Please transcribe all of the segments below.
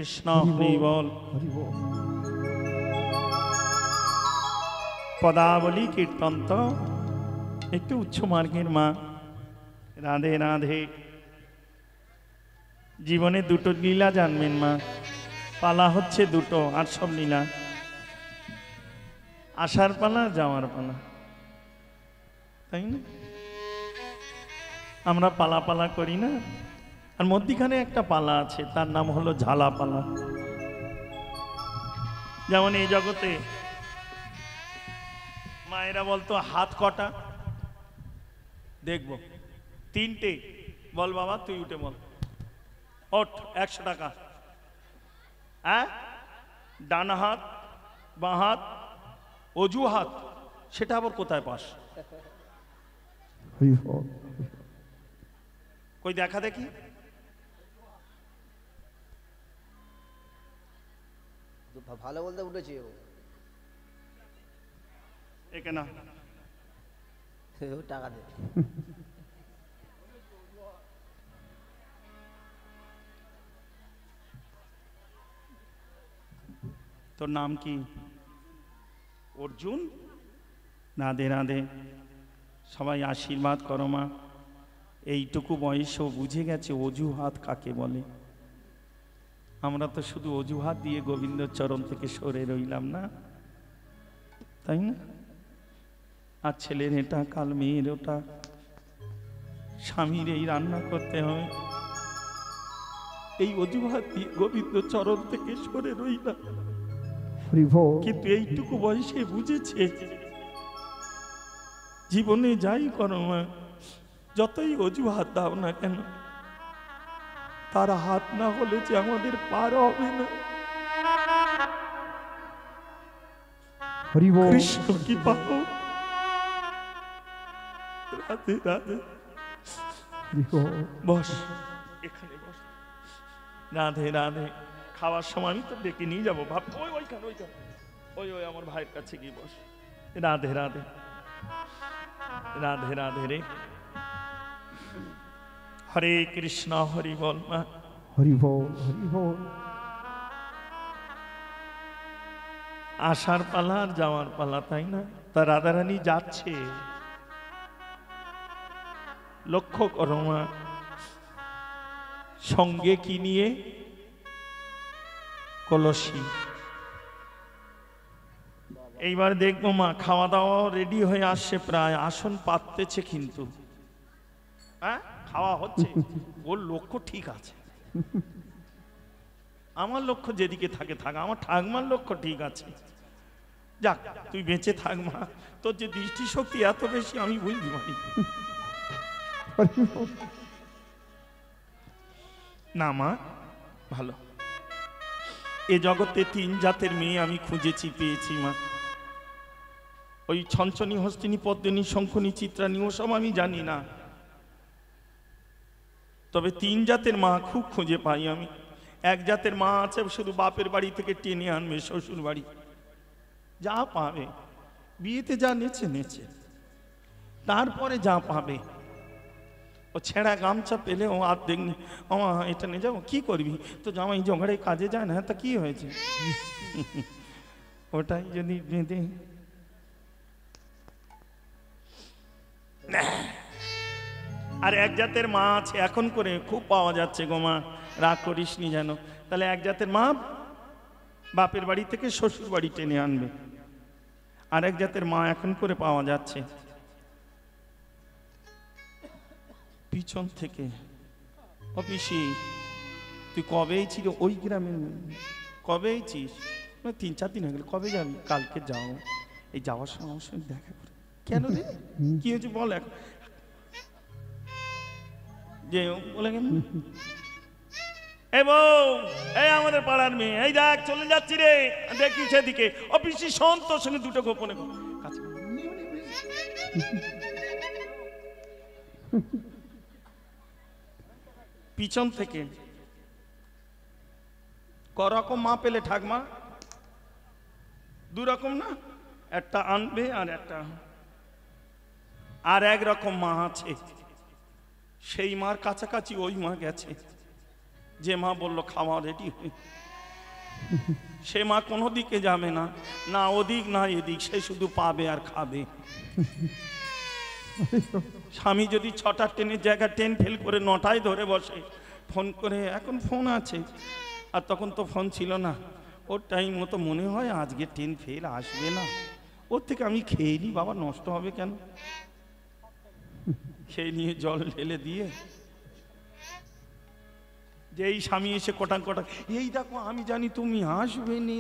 কৃষ্ণ হরি বল। পদাবলী কীর্তন তো একটু উচ্চ মার্গের মা। রাধে রাধে। জীবনে দুটো লীলা জানবেন মা, পালা হচ্ছে দুটো, আর সব লীলা আসার পালা যাওয়ার পালা, তাই না? আমরা পালা পালা করি না, আর মধ্যিখানে একটা পালা আছে, তার নাম হলো ঝালা পালা। যেমন এই জগতে মায়েরা বলতো হাত কটা, দেখবো 3টে, বল বাবা তুই উঠে বল, ওঠ 100 টাকা। হ্যাঁ, ডান হাত, বাঁ হাত, অজু হাত, সেটা আবার কোথায় পাস? কই দেখা দেখি। ভালো বলতে উঠেছি একে না টাকা দে। তোর নাম কি? অর্জুন। রাধে রাধে। সবাই আশীর্বাদ করো মা। এইটুকু বয়সেও বুঝে গেছে অজুহাত কাকে বলে। আমরা তো শুধু অজুহাত দিয়ে গোবিন্দর চরণ থেকে সরে রইলাম না, তাই না? আর ছেলের এটা, কাল মেয়ের ওটা, স্বামীর এই রান্না করতে হয়, এই অজুহাত দিয়ে গোবিন্দ চরণ থেকে সরে রইলাম। কিন্তু এইটুকু বয়সে বুঝেছে জীবনে যাই করো মা, যতই অজুহাত দাও না কেন, তার হাত না হলে যে আমাদের পার হবে না। কৃষ্ণ কি পাও। রাধে রাধে। বস এখানে বস। রাধে রাধে। খাওয়ার সময় আমি তো ডেকে নিয়ে যাবো, ভাব ওইখানে ওইখানে ওই ওই আমার ভাইয়ের কাছে গিয়ে বস। রাধে রাধে। রাধে রাধে রে। হরে কৃষ্ণ হরি বল মা। হরি বল, হরি বল। আসার পালা আর যাওয়ার পালা, তাই না? তা রাধারানী যাচ্ছে, লক্ষ্য করো মা। সঙ্গে কি নিয়ে? কলসি। এইবার দেখবো মা খাওয়া দাওয়া রেডি হয়ে আসছে, প্রায় আসন পাততেছে, কিন্তু হ্যাঁ খাওয়া হচ্ছে। ওর লক্ষ্য ঠিক আছে, আমার লক্ষ্য যেদিকে থাকে থাক, আমার ঠাকমার লক্ষ্য ঠিক আছে। যাক তুই বেঁচে থাক মা, তোর যে দৃষ্টিশক্তি এত বেশি আমি বুঝতে পারি না মা। ভালো। এ জগতে 3 জাতের মেয়ে আমি খুঁজেছি, পেয়েছি মা। ওই ছঞ্চনী, হস্তিনী, পদ্মিনী, শঙ্খনী, চিত্রানী ওসব আমি জানি না, তবে 3 জাতের মা খুব খুঁজে পাই আমি। এক জাতের মা আছে শুধু বাপের বাড়ি থেকে টেনে আনবে শ্বশুর বাড়ি, যা পাবে বিয়েতে যা নেচে নেচে, তারপরে যা পাবে। ও ছেঁড়া গামছা পেলে ও আর দেখনি, আমা এটা নিয়ে যাবো, কি করবি? তো জামাই জোগাড়ে কাজে যায় না, তা কি হয়েছে? ওটাই যদি বেঁধে। আর এক জাতের মা আছে এখন করে খুব পাওয়া যাচ্ছে গো মা, রাগ করিস নি যেন। তাহলে এক জাতের মা বাপের বাড়ি থেকে শ্বশুর বাড়ি টেনে আনবে, আর এক জাতের মা এখন করে পাওয়া যাচ্ছে পিছন থেকে। অফিসি তুই কবে ছিল ওই গ্রামে? কবে এইছিস? 3-4 দিন হয়ে গেল। কবে যাবি? কালকে যাও। এই যাওয়ার সময় আমার সঙ্গে দেখা করে। কেন রে, কি হয়েছে বল? এখন যে বলে এ বউ, এই আমাদের পাড়ার মেয়ে, এই দেখ চলে যাচ্ছি রে, দেখি সেদিকে। অফিসি শোন, তোর সঙ্গে দুটো গোপনে কাছে। পিছন থেকে করকম মা পেলে ঠাকমা? 2 রকম না, একটা আনবে আর একটা। আর এক রকম মা আছে, সেই মার কাছাকাছি ওই মা গেছে, যে মা বললো খাওয়া রেডি, সে মা কোনো দিকে যাবে না, না ওদিক না এদিক, সে শুধু পাবে আর খাবে। স্বামী যদি 6টা ট্রেনের জায়গা ট্রেন ফেল করে 9টায় ধরে বসে, ফোন করে, এখন ফোন আছে, আর তখন তো ফোন ছিল না, ওর টাইম মতো মনে হয় আজকে ট্রেন ফেল আসবে না, ওর থেকে আমি খেয়ে নিই, বাবা নষ্ট হবে কেন, খেয়ে নিয়ে জল ঢেলে দিয়ে, যে এই স্বামী এসে কটাং কটাং, এই দেখো আমি জানি তুমি আসবে নি।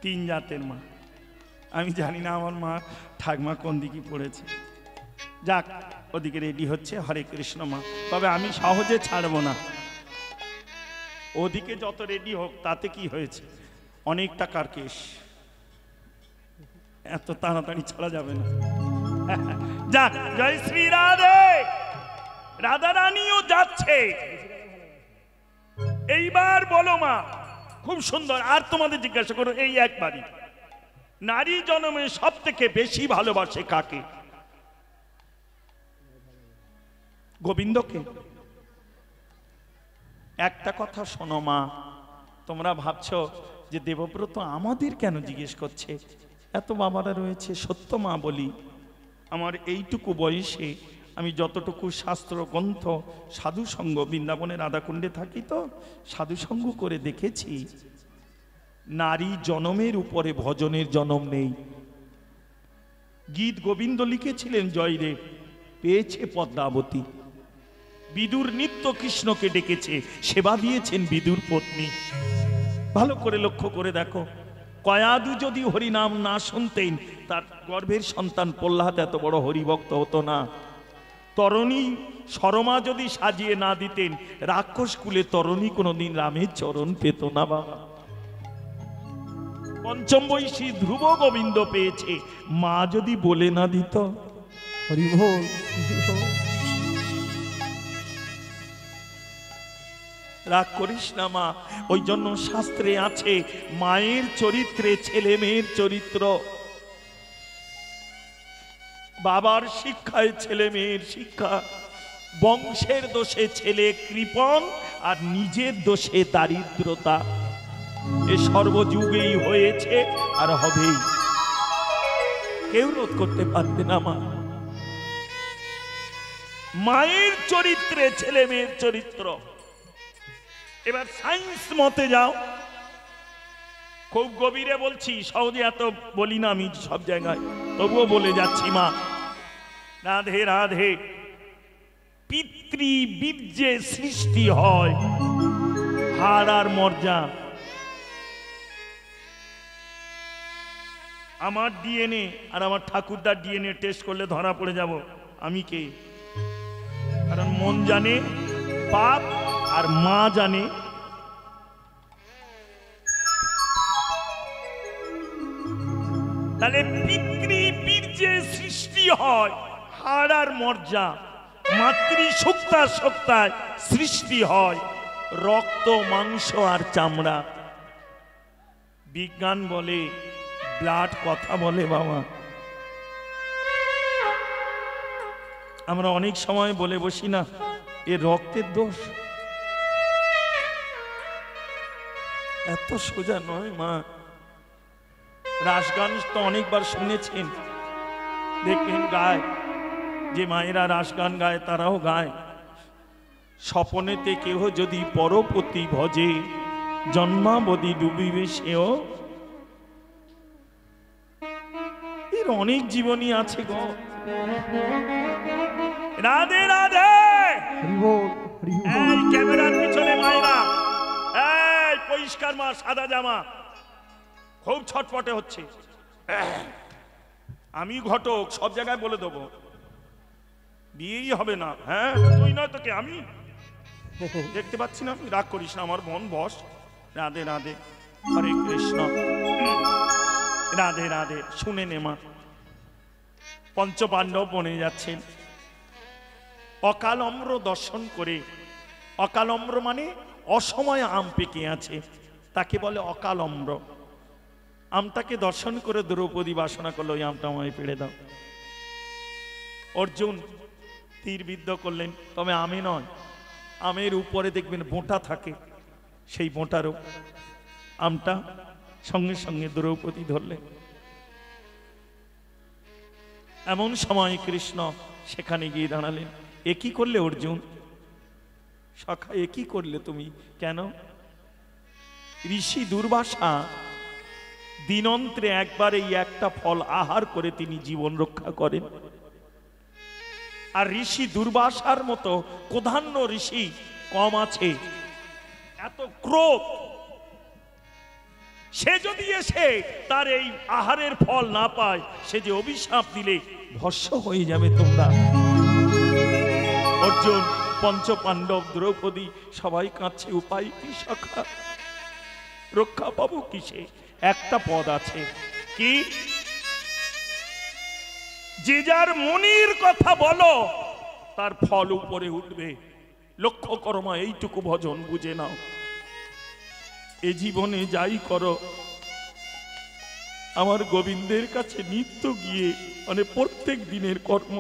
তিন জাতের মা, আমি জানি না আমার মা ঠাকমা কোন দিকে পড়েছে। যাক, ওদিকে রেডি হচ্ছে, হরে কৃষ্ণ মা, তবে আমি সহজে ছাড়বো না, ওদিকে যত রেডি হোক তাতে কি হয়েছে, অনেক টাকার কেস, এত তাড়াতাড়ি ছাড়া যাবে না। যাক, জয় শ্রী রাধে, রাধা রানীও যাচ্ছে। এইবার বলো মা, খুব সুন্দর, আর তোমাদের জিজ্ঞাসা করো এই একবারই, নারী জন্মে সব থেকে বেশি ভালোবাসে কাকে? গোবিন্দকে। একটা কথা শোনো মা, তোমরা ভাবছো যে দেবব্রত আমাদের কেন জিজ্ঞেস করছে, এত বাবারা রয়েছে, সত্য মা বলি, আমার এইটুকু বয়সে আমি যতটুকু শাস্ত্র গ্রন্থ সাধুসঙ্গ, বৃন্দাবনে রাধাকুণ্ডে থাকি তো সাধুসঙ্গ করে দেখেছি, নারী জনমের উপরে ভজনের জনম নেই। গীত গোবিন্দ লিখেছিলেন জয়রে, পেয়েছে পদ্মাবতী, বিদুর নিত্য কৃষ্ণকে ডেকেছে, সেবা দিয়েছেন বিদুর পত্নী। ভালো করে লক্ষ্য করে দেখো, কয়াদু যদি হরিনাম না শুনতেন, তার গর্ভের সন্তান প্রহ্লাদ এত বড় হরিভক্ত হতো না। তরণী শর্মা যদি সাজিয়ে না দিতেন, রাক্ষস কুলে তরণী কোনোদিন রামের চরণ পেত না বাবা। পঞ্চম বৈশী ধ্রুব গোবিন্দ পেয়েছে, মা যদি বলে না দিত। হরি বল, হরি বল। রাগ করিস না মা, ওই জন্য শাস্ত্রে আছে মায়ের চরিত্রে ছেলে মেয়ের চরিত্র, বাবার শিক্ষায় ছেলে মেয়ের শিক্ষা, বংশের দোষে ছেলে কৃপণ আর নিজের দোষে দারিদ্রতা, এ সর্বযুগেই হয়েছে আর হবেই, কেউ রোধ করতে পারবে না মা। মায়ের চরিত্রে ছেলে মেয়ের চরিত্র। এবার সায়েন্স মতে যাও, খুব গভীরে বলছি, সহজে এত বলি না আমি সব জায়গায়, তবুও বলে যাচ্ছি মা। রাধে রাধে। পিতৃবীর্যে সৃষ্টি হয় হাড় আর মর্যা। আমার ডিএনএ আর আমার ঠাকুরদার ডিএনএ টেস্ট করলে ধরা পড়ে যাব আমি কে, কারণ মন জানে পাপ আর মা জানে। তাহলে পিতৃবীর্যে সৃষ্টি হয় হাড় আর মর্যা, মাতৃ সত্তায় সৃষ্টি হয় রক্ত মাংস আর চামড়া। বিজ্ঞান বলে, ব্লাড কথা বলে বাবা। আমরা অনেক সময় বলে বসি না, এ রক্তের দোষ, এত সোজা নয় মা। রাসগান তো অনেকবার শুনেছেন, দেখবেন গায়, যে মায়েরা রাসগান গায় তারাও গায়, স্বপনেতে কেহ যদি পরপতি ভজে, জন্মাবধি ডুবিবে সেও। এর অনেক জীবনী আছে গো। রাধে রাধে। হরি বল, হরি বল। এই ক্যামেরার পিছনে মায়েরা, এই পরিষ্কার মা, সাদা জামা, খুব ছটপটে হচ্ছে। আমি ঘটক, সব জায়গায় বলে দেবো, বিয়েই হবে না। হ্যাঁ, তুই নয় তোকে আমি দেখতে পাচ্ছি না। রাগ করিস না আমার বোন, বস। রাধে রাধে, হরে কৃষ্ণ। রাধে রাধে। শুনে নে মা, পঞ্চপাণ্ডব বনে যাচ্ছেন, অকালম্র দর্শন করে। অকালম্র মানে অসময়ে আম পেকে আছে, তাকে বলে অকালম্র। আমটাকে দর্শন করে দ্রৌপদী বাসনা করলো, ওই আমটা আমায় পেড়ে দাও। অর্জুন তীরবিদ্ধ করলেন, তবে আমে নয়, আমের উপরে দেখবেন বোঁটা থাকে, সেই বোঁটারও আমটা সঙ্গে সঙ্গে দ্রৌপদী ধরলেন। এমন সময় কৃষ্ণ সেখানে গিয়ে দাঁড়ালেন। এ কি করলে অর্জুন? সখা, এ কি করলে তুমি? কেন? ঋষি দুর্বাসা দিনন্ত্রে একবার এই একটা ফল আহার করে তিনি জীবন রক্ষা করেন। আর ঋষি দুর্বাসার মতো কোধান্য ঋষি কম আছে। এত ক্রোধ, সে যদি এসে তার এই আহারের ফল না পায়, সে যে অভিশাপ দিলে ভস্ম হয়ে যাবে তোমরা। অর্জুন, পঞ্চ পাণ্ডব, দ্রৌপদী সবাই কাঁদছে। উপায় কি সখা? রক্ষা পাবো কিসে? একটা পদ আছে, কি? যে যার মনির কথা বলো, তার ফল উপরে উঠবে। লক্ষ্য করো মা, এইটুকু ভজন বুঝে নাও। এ জীবনে যাই করো, আমার গোবিন্দের কাছে নিত্য গিয়ে, মানে প্রত্যেক দিনের কর্ম,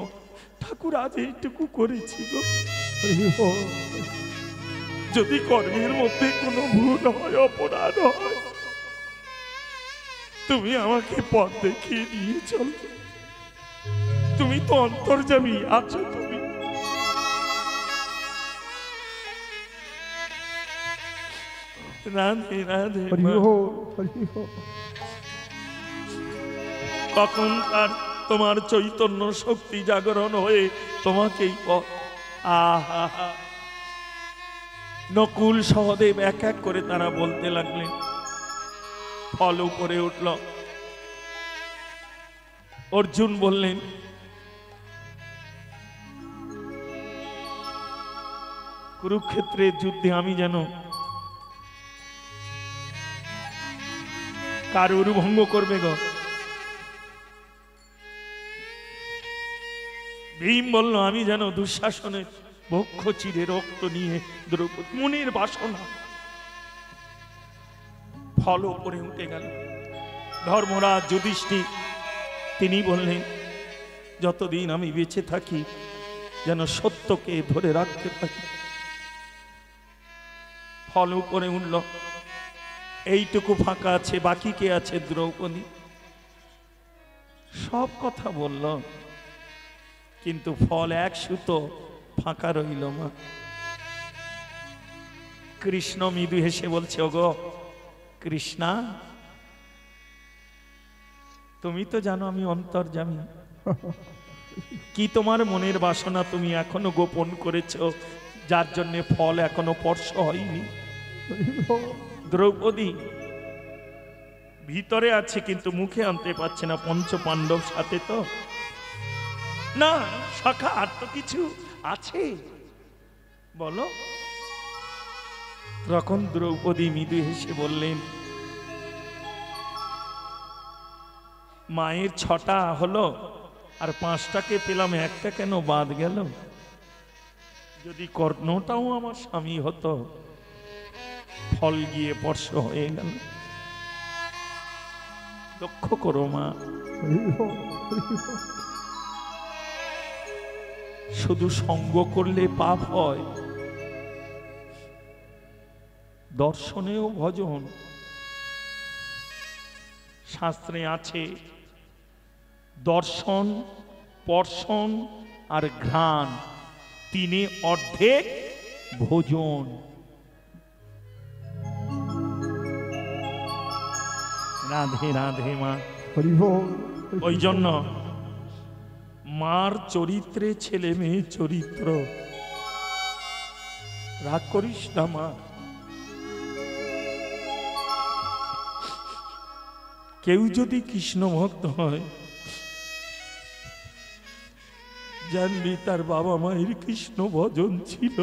ঠাকুর আজ এইটুকু করেছি গো। হরি বল। যদি কর্মের মধ্যে কোনো ভুল হয়, অপরাধ হয়, তুমি আমাকে পথ দেখিয়ে নিয়ে চলো। তুমি তো অন্তর্যামী আছো। তুমি রাধে রাধে হরি মা। বল, হরি বল। কখন তার তোমার চৈতন্য শক্তি জাগরণ হয়ে তোমাকেই আহা। নকুল সহদেব এক এক করে তারা বলতে লাগলেন। ফল উপরে উঠল। অর্জুন বললেন, কুরুক্ষেত্রের যুদ্ধে আমি যেন কারুর ভঙ্গ করবে গো। ভীম বলল, আমি যেন দুঃশাসনের বক্ষ চিরে রক্ত নিয়ে দ্রৌপদী মনের বাসনা। ফল উপরে উঠে গেল। ধর্মরাজ যুধিষ্ঠির তিনি বললেন, যতদিন আমি বেঁচে থাকি যেন সত্যকে ধরে রাখতে পারি। ফল উপরে উঠল। এইটুকু ফাঁকা আছে, বাকি কে আছে? দ্রৌপদী। সব কথা বলল, কিন্তু ফল এক সুতো ফাঁকা রইল মা। কৃষ্ণ মৃদু হেসে বলছে, ওগো কৃষ্ণা, তুমি তো জানো আমি অন্তর্যামী। কি তোমার মনের বাসনা তুমি এখনো গোপন করেছ, যার জন্য ফল এখনো স্পর্শ হয়নি? দ্রৌপদী ভিতরে আছে কিন্তু মুখে আনতে পারছে না। পঞ্চ পাণ্ডব সাথে তো না, সখা আর তো কিছু আছে, বলো। তখন দ্রৌপদী মৃদু হেসে বললেন, মায়ের 6টা হলো আর 5টাকে পেলাম, একটা কেন বাদ গেল? যদি কর্ণটাও আমার স্বামী হতো, ফল গিয়ে স্পর্শ হয়ে গেল। লক্ষ্য করো মা, শুধু সঙ্গ করলে পাপ হয়, দর্শনেও ভজন। শাস্ত্রে আছে দর্শন, স্পর্শন আর ঘ্রাণ, তিনে অর্ধেক ভোজন। রাধে রাধে মা। ওই জন্য মার চরিত্রে ছেলে মেয়ে চরিত্র। রাগ করিস না মা। কেউ যদি কৃষ্ণ ভক্ত হয়, জানবি তার বাবা মায়ের কৃষ্ণ ভজন ছিল।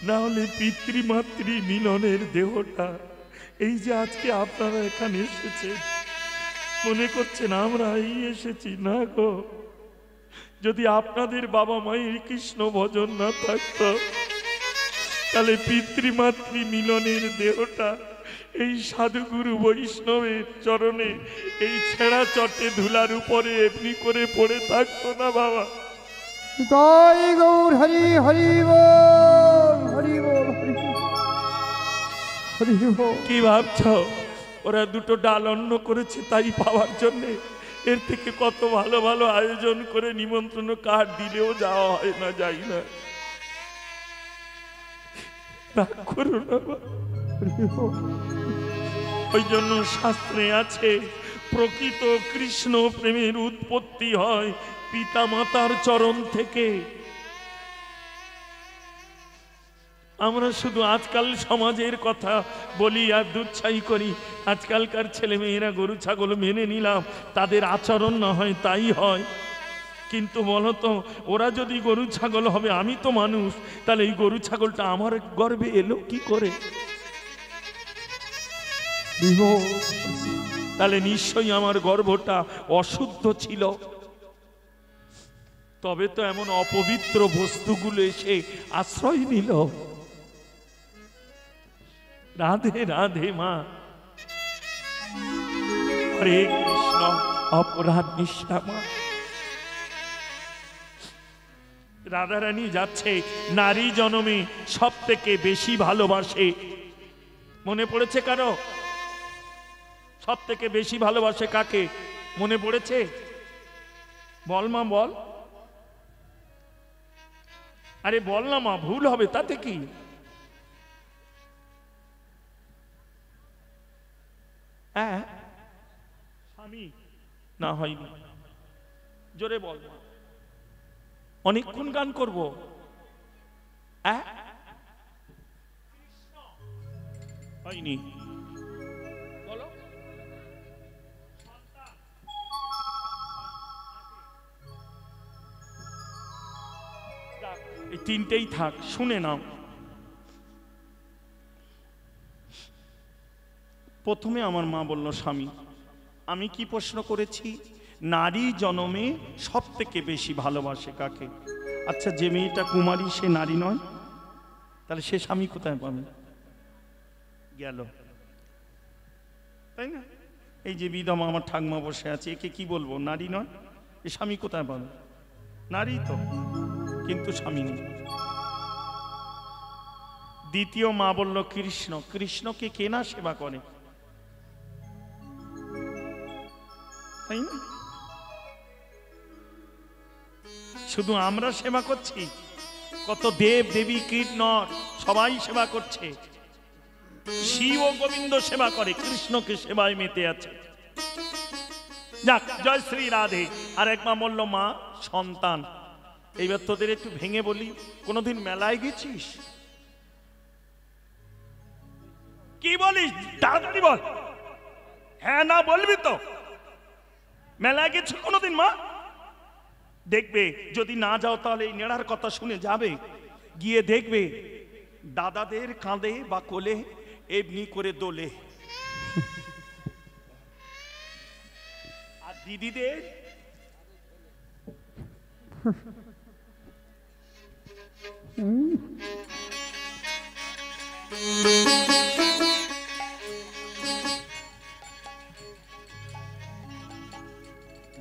না হলে পিতৃমাতৃ মিলনের দেহটা, এই যে আজকে আপনারা এখানে এসেছেন, মনে করছেন আমরা এই এসেছি, না গো। যদি আপনাদের বাবা মায়ের কৃষ্ণ ভজন না থাকতো, তাহলে পিতৃমাতৃ মিলনের দেহটা এই সাধুগুরু বৈষ্ণবের চরণে এই ছেঁড়া চটে ধুলার উপরে এমনি করে পড়ে থাকতো না বাবা। তাই গৌর হরি হরি বল, হরি বল, হরি বল, হরি বল। কি ভাবছ ওরা দুটো ডাল অন্ন করেছে তাই পাওয়ার জন্যে? এর থেকে কত ভালো ভালো আয়োজন করে নিমন্ত্রণ কার্ড দিলেও যাওয়া হয় না, যাই না। রাগ করো না বাবা। ওই জন্য শাস্ত্রে আছে প্রকৃত কৃষ্ণ প্রেমের উৎপত্তি হয় পিতা মাতার চরণ থেকে। আমরা শুধু আজকাল সমাজের কথা বলি আর দুচ্ছাই করি। আজকালকার ছেলে মেয়েরা গরু ছাগল মেনে নিলাম, তাদের আচরণ না হয় তাই হয়। কিন্তু বলতো ওরা যদি গরু ছাগল হবে, আমি তো মানুষ, তাহলে এই গরু ছাগলটা আমার গর্ভে এলো কি করে? তাহলে নিশ্চয়ই আমার গর্ভটা অশুদ্ধ ছিল। তবে তো এমন অপবিত্র বস্তুগুলো এসে আশ্রয় নিল। রাধে রাধে মা। হরে কৃষ্ণ। অপরাধ নিষ্ঠা মা। রাধারানী যাচ্ছে নারী জনমে সব থেকে বেশি ভালোবাসে। মনে পড়েছে কারো? সব থেকে বেশি ভালোবাসে কাকে? মনে পড়েছে? বল মা বল। আরে বল না মা, ভুল হবে তাতে কি? হ্যাঁ স্বামী না হয়নি, জোরে বল। অনেকক্ষণ গান করব। হয়নি, বলো। এই তিনটেই থাক, শুনে নাও। প্রথমে আমার মা বলল, স্বামী আমি কি প্রশ্ন করেছি? নারী জনমে সব থেকে বেশি ভালোবাসে কাকে? আচ্ছা, যে মেয়েটা কুমারী সে নারী নয়, তাহলে সে স্বামী কোথায় পাবে? গেল, তাই না? এই যে বিধবা আমার ঠাকমা বসে আছে, একে কি বলবো? নারী নয়? এ স্বামী কোথায় পাবে? নারী তো, কিন্তু স্বামী নেই। দ্বিতীয় মা বলল কৃষ্ণ। কৃষ্ণকে কে না সেবা করে, তাই না? শুধু আমরা সেবা করছি, কত দেব দেবী কীর্তন সবাই সেবা করছে। শিব ও গোবিন্দ সেবা করে, কৃষ্ণকে সেবায় মেতে আছে। যাক, জয় শ্রী রাধে। আর এক মা বলল মা সন্তান। এইবার তোদের একটু ভেঙে বলি, কোনোদিন মেলায় গেছিস? কি বলিস? তাড়াতাড়ি বল। হ্যাঁ না বলবি তো? মেলায় গেছো কোনোদিন মা? দেখবে যদি না যাও তাহলে এই নেড়ার কথা শুনে যাবে, গিয়ে দেখবে দাদাদের কাঁধে বা কোলে এমনি করে দোলে, আর দিদিদের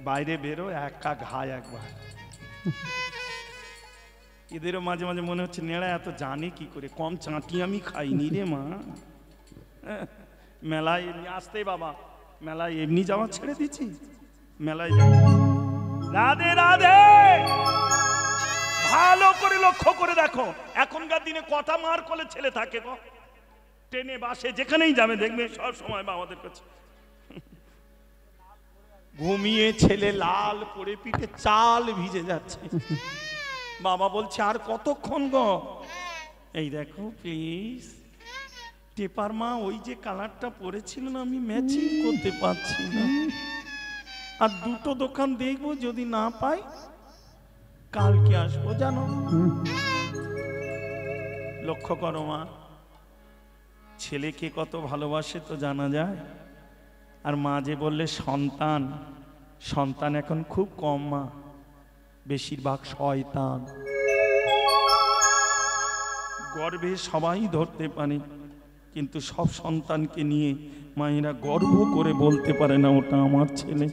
বাইরে বেরো একা ঘায় একবার। এদেরও মাঝে মাঝে মনে হচ্ছে নেড়া এত জানে কি করে, কম চাঁটি আমি খাইনি রে মা। মেলায় এমনি আসতে বাবা, মেলায় এমনি যাওয়া ছেড়ে দিচ্ছি, মেলায় যাই। রাধে রাধে। ভালো করে লক্ষ্য করে দেখো, এখনকার দিনে কটা মার কোলে ছেলে থাকে গো? ট্রেনে বাসে যেখানেই যাবে দেখবে সব সময় বাবাদের কাছে ঘুমিয়ে ছেলে লাল করে পিঠে চাল ভিজে যাচ্ছে। বাবা বলছে আর কতক্ষণ গো? এই দেখো প্লিজ টেপার মা, ওই যে কালারটা পরেছিল না, আমি ম্যাচিং করতে পারছি না, আর দুটো দোকান দেখবো, যদি না পাই কালকে আসবো জানো। লক্ষ্য করো মা, ছেলেকে কত ভালোবাসে তো জানা যায়। আর মা যে বললে সন্তান, সন্তান এখন খুব কম মা, বেশিরভাগ শয়তান। গর্ভে সবাই ধরতে পারে, কিন্তু সব সন্তানকে নিয়ে মায়েরা গর্ব করে বলতে পারে না ওটা আমার ছেলে।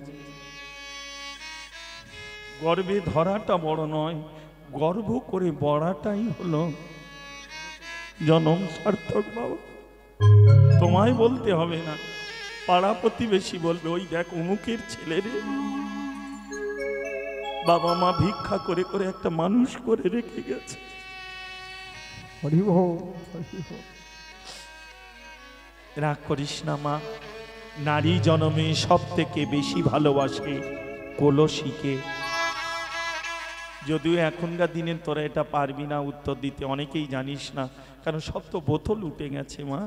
গর্বে ধরাটা বড় নয়, গর্ব করে বড়াটাই হলো জনম সার্থক। বাবা তোমায় বলতে হবে না, পাড়া প্রতিবেশী বলবে ওই দেখ অমুকের ছেলে রে, বাবা মা ভিক্ষা করে করে একটা মানুষ করে রেখে গেছে। হরি বল, হরি বল। রাগ করিস না মা, নারী জনমে সব থেকে বেশি ভালোবাসে কলসিকে। যদিও এখনকার দিনে তোরা এটা পারবি না উত্তর দিতে, অনেকেই জানিস না, কারণ সব তো বোতল উঠে গেছে মা।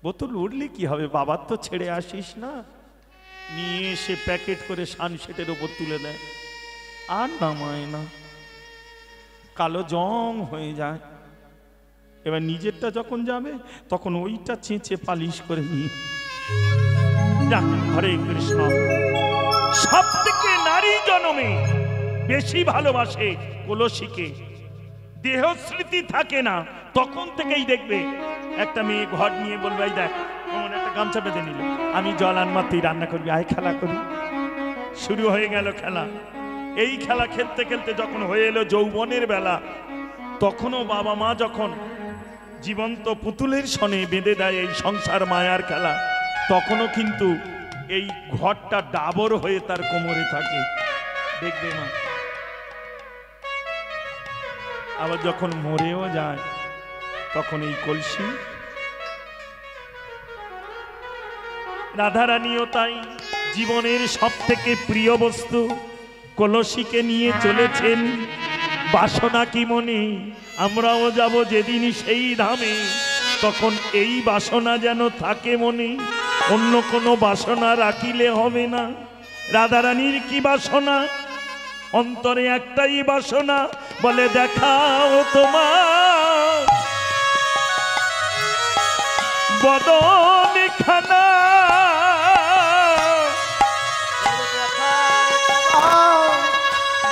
বোতল উঠলে কি হবে, বাবার তো ছেড়ে আসিস না, নিয়ে এসে প্যাকেট করে সানসেটের ওপর তুলে দেয়, আর নামায় না, কালো জং হয়ে যায়। এবার নিজেরটা যখন যাবে তখন ওইটা চেঁচে পালিশ করে নিয়ে যাক। হরে কৃষ্ণ। সব থেকে নারী জনমে বেশি ভালোবাসে কলসিকে। দেহ স্মৃতি থাকে না, তখন থেকেই দেখবে একটা মেয়ে ঘর নিয়ে বলবে এই দেখ এমন একটা গামছা বেঁধে নিল, আমি জল আনমা তুই রান্না করবি, আয় খেলা করি। শুরু হয়ে গেল খেলা। এই খেলা খেলতে খেলতে যখন হয়ে এলো যৌবনের বেলা, তখনও বাবা মা যখন জীবন্ত পুতুলের সনে বেঁধে দেয় এই সংসার মায়ার খেলা, তখনও কিন্তু এই ঘরটা ডাবর হয়ে তার কোমরে থাকে, দেখবে মা। আবার যখন মরেও যায় তখন এই কলসি। রাধারানীও তাই জীবনের সব থেকে প্রিয় বস্তু কলসিকে নিয়ে চলেছেন। বাসনা কি মনে, আমরাও যাব যেদিন সেই ধামে, তখন এই বাসনা যেন থাকে মনে, অন্য কোনো বাসনা রাখিলে হবে না। রাধারানীর কি বাসনা, অন্তরে একটাই বাসনা, বলে দেখাও তোমার বদন খানা।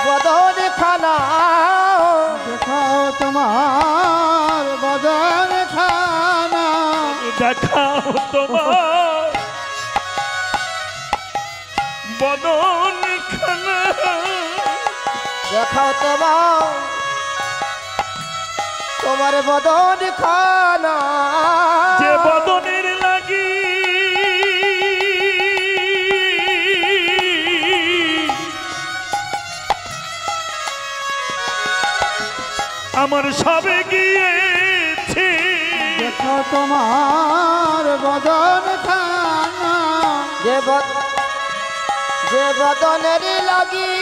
বদন খানা, দেখাও তোমার বদন খানা, দেখাও তোমার বদন খানা, দেখাও তোমার বদন খানা। যে বদনের লাগি আমার সবে গিয়েছে, দেখাও তোমার বদন খানা, যে বদনের লাগি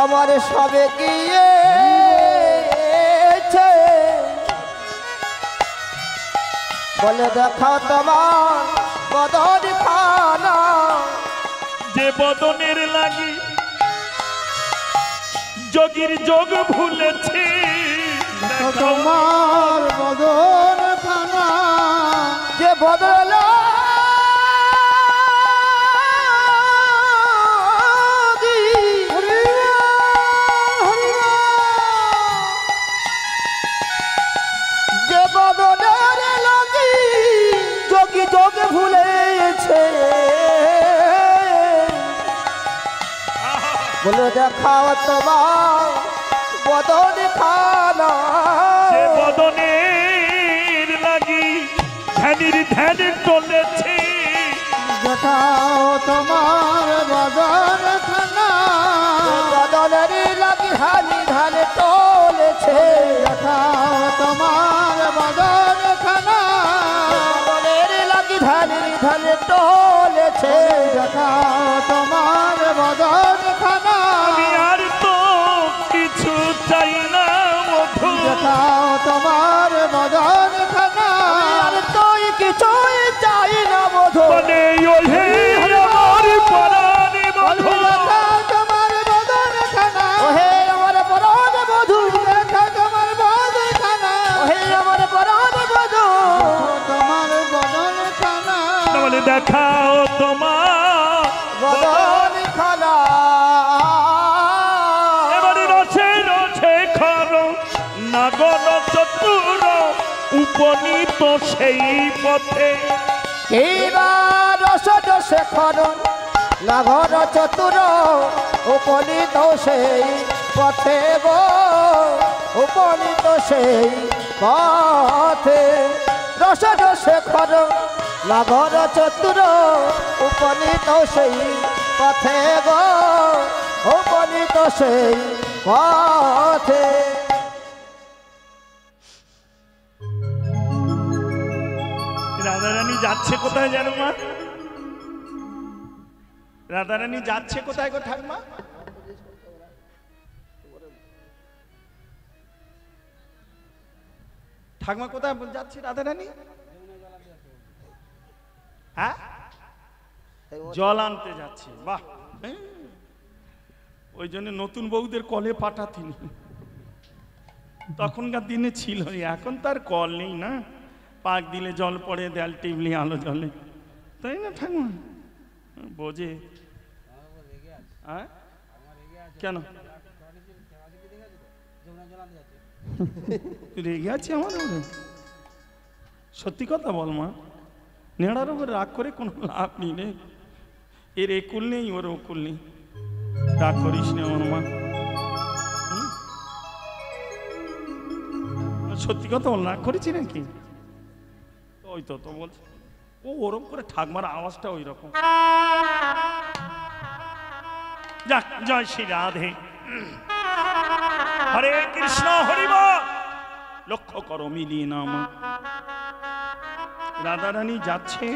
আমার সবে গিয়েছে, বলে দেখাও তোমার বদন খানা। যে বদনের লাগি যোগীর যোগ ভুলেছে, দেখাও তোমার বদন খানা, যে বদল যে বদনের লাগি যোগী যোগ ভুলেছে, বলে দেখাও তোমার বদন খানা। যে বদনের লাগি ধ্যানের ধ্যান চলেছে, দেখাও তোমার বদন খানা, বদনের লাগি হানি ধান চলেছে, দেখাও তোমার বদন খানা, বদনের লাগি ধানের ধান চলেছে, দেখাও তোমার বদন খানা, আমি আর তো কিছু চাই না মধু, দেখাও তোমার বদন খানা, আর তুই কিছুই চাই না মধু, মানে ওহে আমার পরাণে মধু, দেখাও তোমার বদন খানা, ওহে আমার পরাণ মধু, দেখাও তোমার বদন খানা, ওহে আমার পরাণ মধু, দেখাও তোমার বদন খানা এবারে রসে রসে খর নাগর চতুর উপনীত সেই পথে এইবার রসদ শেখর নাগর চতুর উপনীত সেই পথে গো উপনীত সেই পথে রসদ শেখর নাগর চতুর উপনীত সেই পথে গো উপনীত সেই পথে রাধারানী যাচ্ছে কোথায় জানো মা? রাধারানী যাচ্ছে কোথায় গো ঠাকুমা? ঠাকুমা কোথায় যাচ্ছে রাধারানী? হ্যাঁ, জল আনতে যাচ্ছে। বাহ, ওই জন্য নতুন বউদের কলে পাঠাতেন, তখনকার দিনে ছিল। এখন তার কল নেই না, পাক দিলে জল পড়ে, দেয়াল টিপলে আলো জ্বলে, তাই না ঠাকুমা? বোঝে। কেন রেগে আছি আমার ওরে? সত্যি কথা বল মা, নেড়ার উপর রাগ করে কোনো লাভ নেই রে। এর একুল নেই, ওর ওকুল নেই। রাগ করিস না আমার মা। সত্যি কথা বল, রাগ করেছি নাকি? ওই তো বলছি, ও ওরকম করে ঠাকমার আওয়াজটা ওই রকম। যাক, জয় শ্রী রাধে। হরে কৃষ্ণ হরি বল। লক্ষ্য করো মিলিয়ে নাম। রাধারানী যাচ্ছে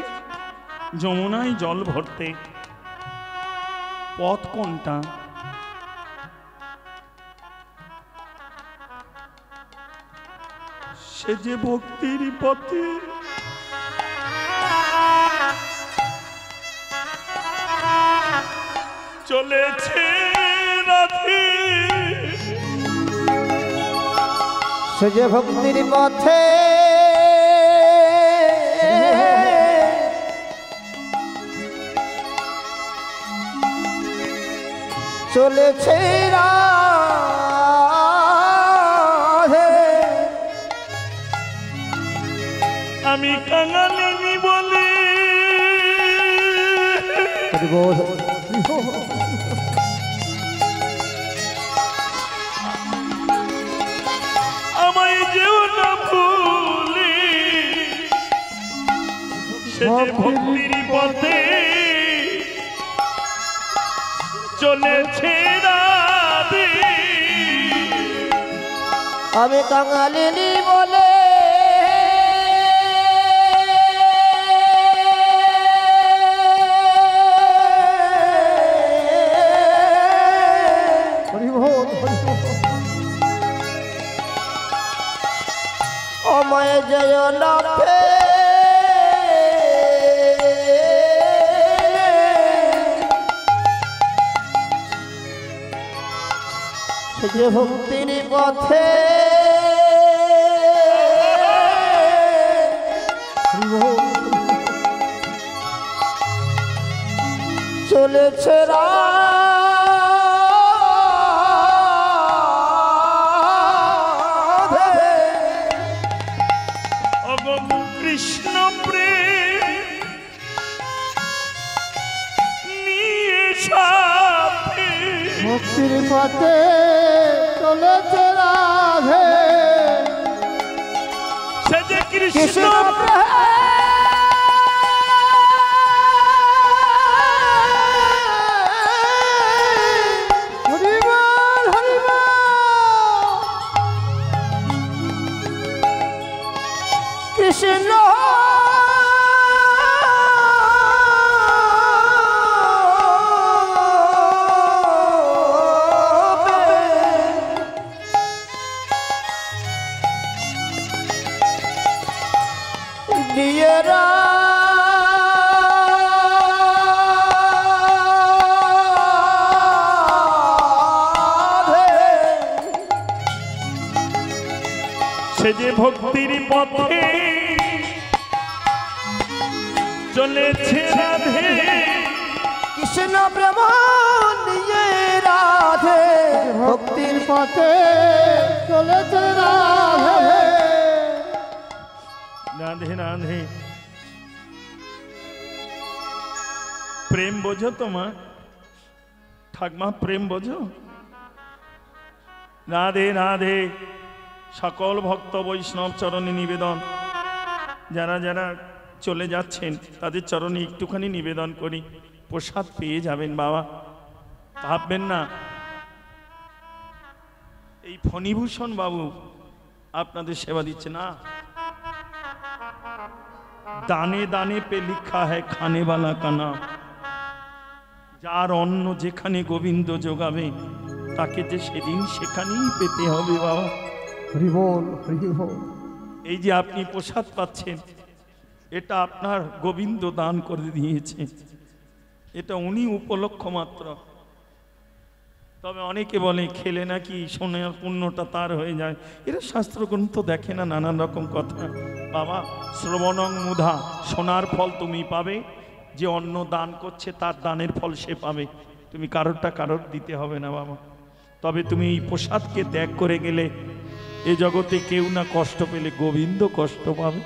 যমুনায় জল ভরতে। পথ কোনটা? সে যে ভক্তির পথে চলেছে রাধে। সে যে ভক্তির পথে চলেছে রাধে। আমি কাঙালিনী বলি আমায় যেও না ভুলি। সে যে ভক্তির পথে চলেছে রাধে। আমি কাঙালিনী বলে আমায় জয় না সে যে ভক্তির পথে চলেছে রাধে। কৃষ্ণ প্রেম নিয়ে সাথে মুক্তির পথে চলেছে রাধে। সে যে কৃষ্ণ কৃষ্ণ দিয়ে সে যে ভক্তির পথে চলেছে রাধে কৃষ্ণ প্রেম নিয়ে রাধে ভক্তির পথে চলেছে রাধে। রাধে রাধে। প্রেম বোঝো তো মা, ঠাকমা প্রেম বোঝো? রাধে রাধে। সকল ভক্ত বৈষ্ণব চরণে নিবেদন, যারা যারা চলে যাচ্ছেন তাদের চরণে একটুখানি নিবেদন করি, প্রসাদ পেয়ে যাবেন বাবা, ভাববেন না। এই ফণীভূষণ বাবু আপনাদের সেবা দিচ্ছে না। দানে দানে পে লিখা হ্যায় খানে বালা কা নাম। যার অন্ন যেখানে গোবিন্দ যোগাবে তাকে যে সেদিন সেখানেই পেতে হবে বাবা। হরি বল, হরি বল। এই যে আপনি প্রসাদ পাচ্ছেন, এটা আপনার গোবিন্দ দান করে দিয়েছে, এটা উনি উপলক্ষ মাত্র। তবে অনেকে বলে খেলে নাকি সোনার পুণ্যটা তার হয়ে যায়, এরা শাস্ত্রগ্রন্থ দেখে না, নানান রকম কথা। বাবা শ্রবণং মুধা, সোনার ফল তুমি পাবে, যে অন্ন দান করছে তার দানের ফল সে পাবে, তুমি কারোরটা কারোর দিতে হবে না বাবা। তবে তুমি এই প্রসাদকে ত্যাগ করে গেলে এ জগতে কেউ না কষ্ট পেলে গোবিন্দ কষ্ট পাবে।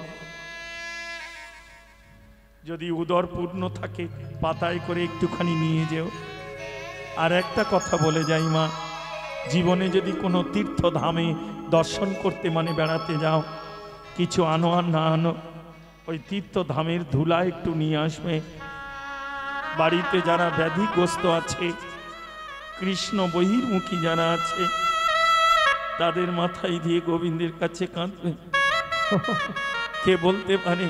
যদি উদর পূর্ণ থাকে পাতায় করে একটুখানি নিয়ে যেও। আর একটা কথা বলে যাই মা, জীবনে যদি কোনো তীর্থধামে দর্শন করতে মানে বেড়াতে যাও, কিছু আনো আর না আনো, ওই তীর্থধামের ধুলা একটু নিয়ে আসবে। বাড়িতে যারা ব্যাধিগ্রস্ত আছে, কৃষ্ণ বহির্মুখী যারা আছে, তাদের মাথায় দিয়ে গোবিন্দের কাছে কাঁদবে। কে বলতে পারে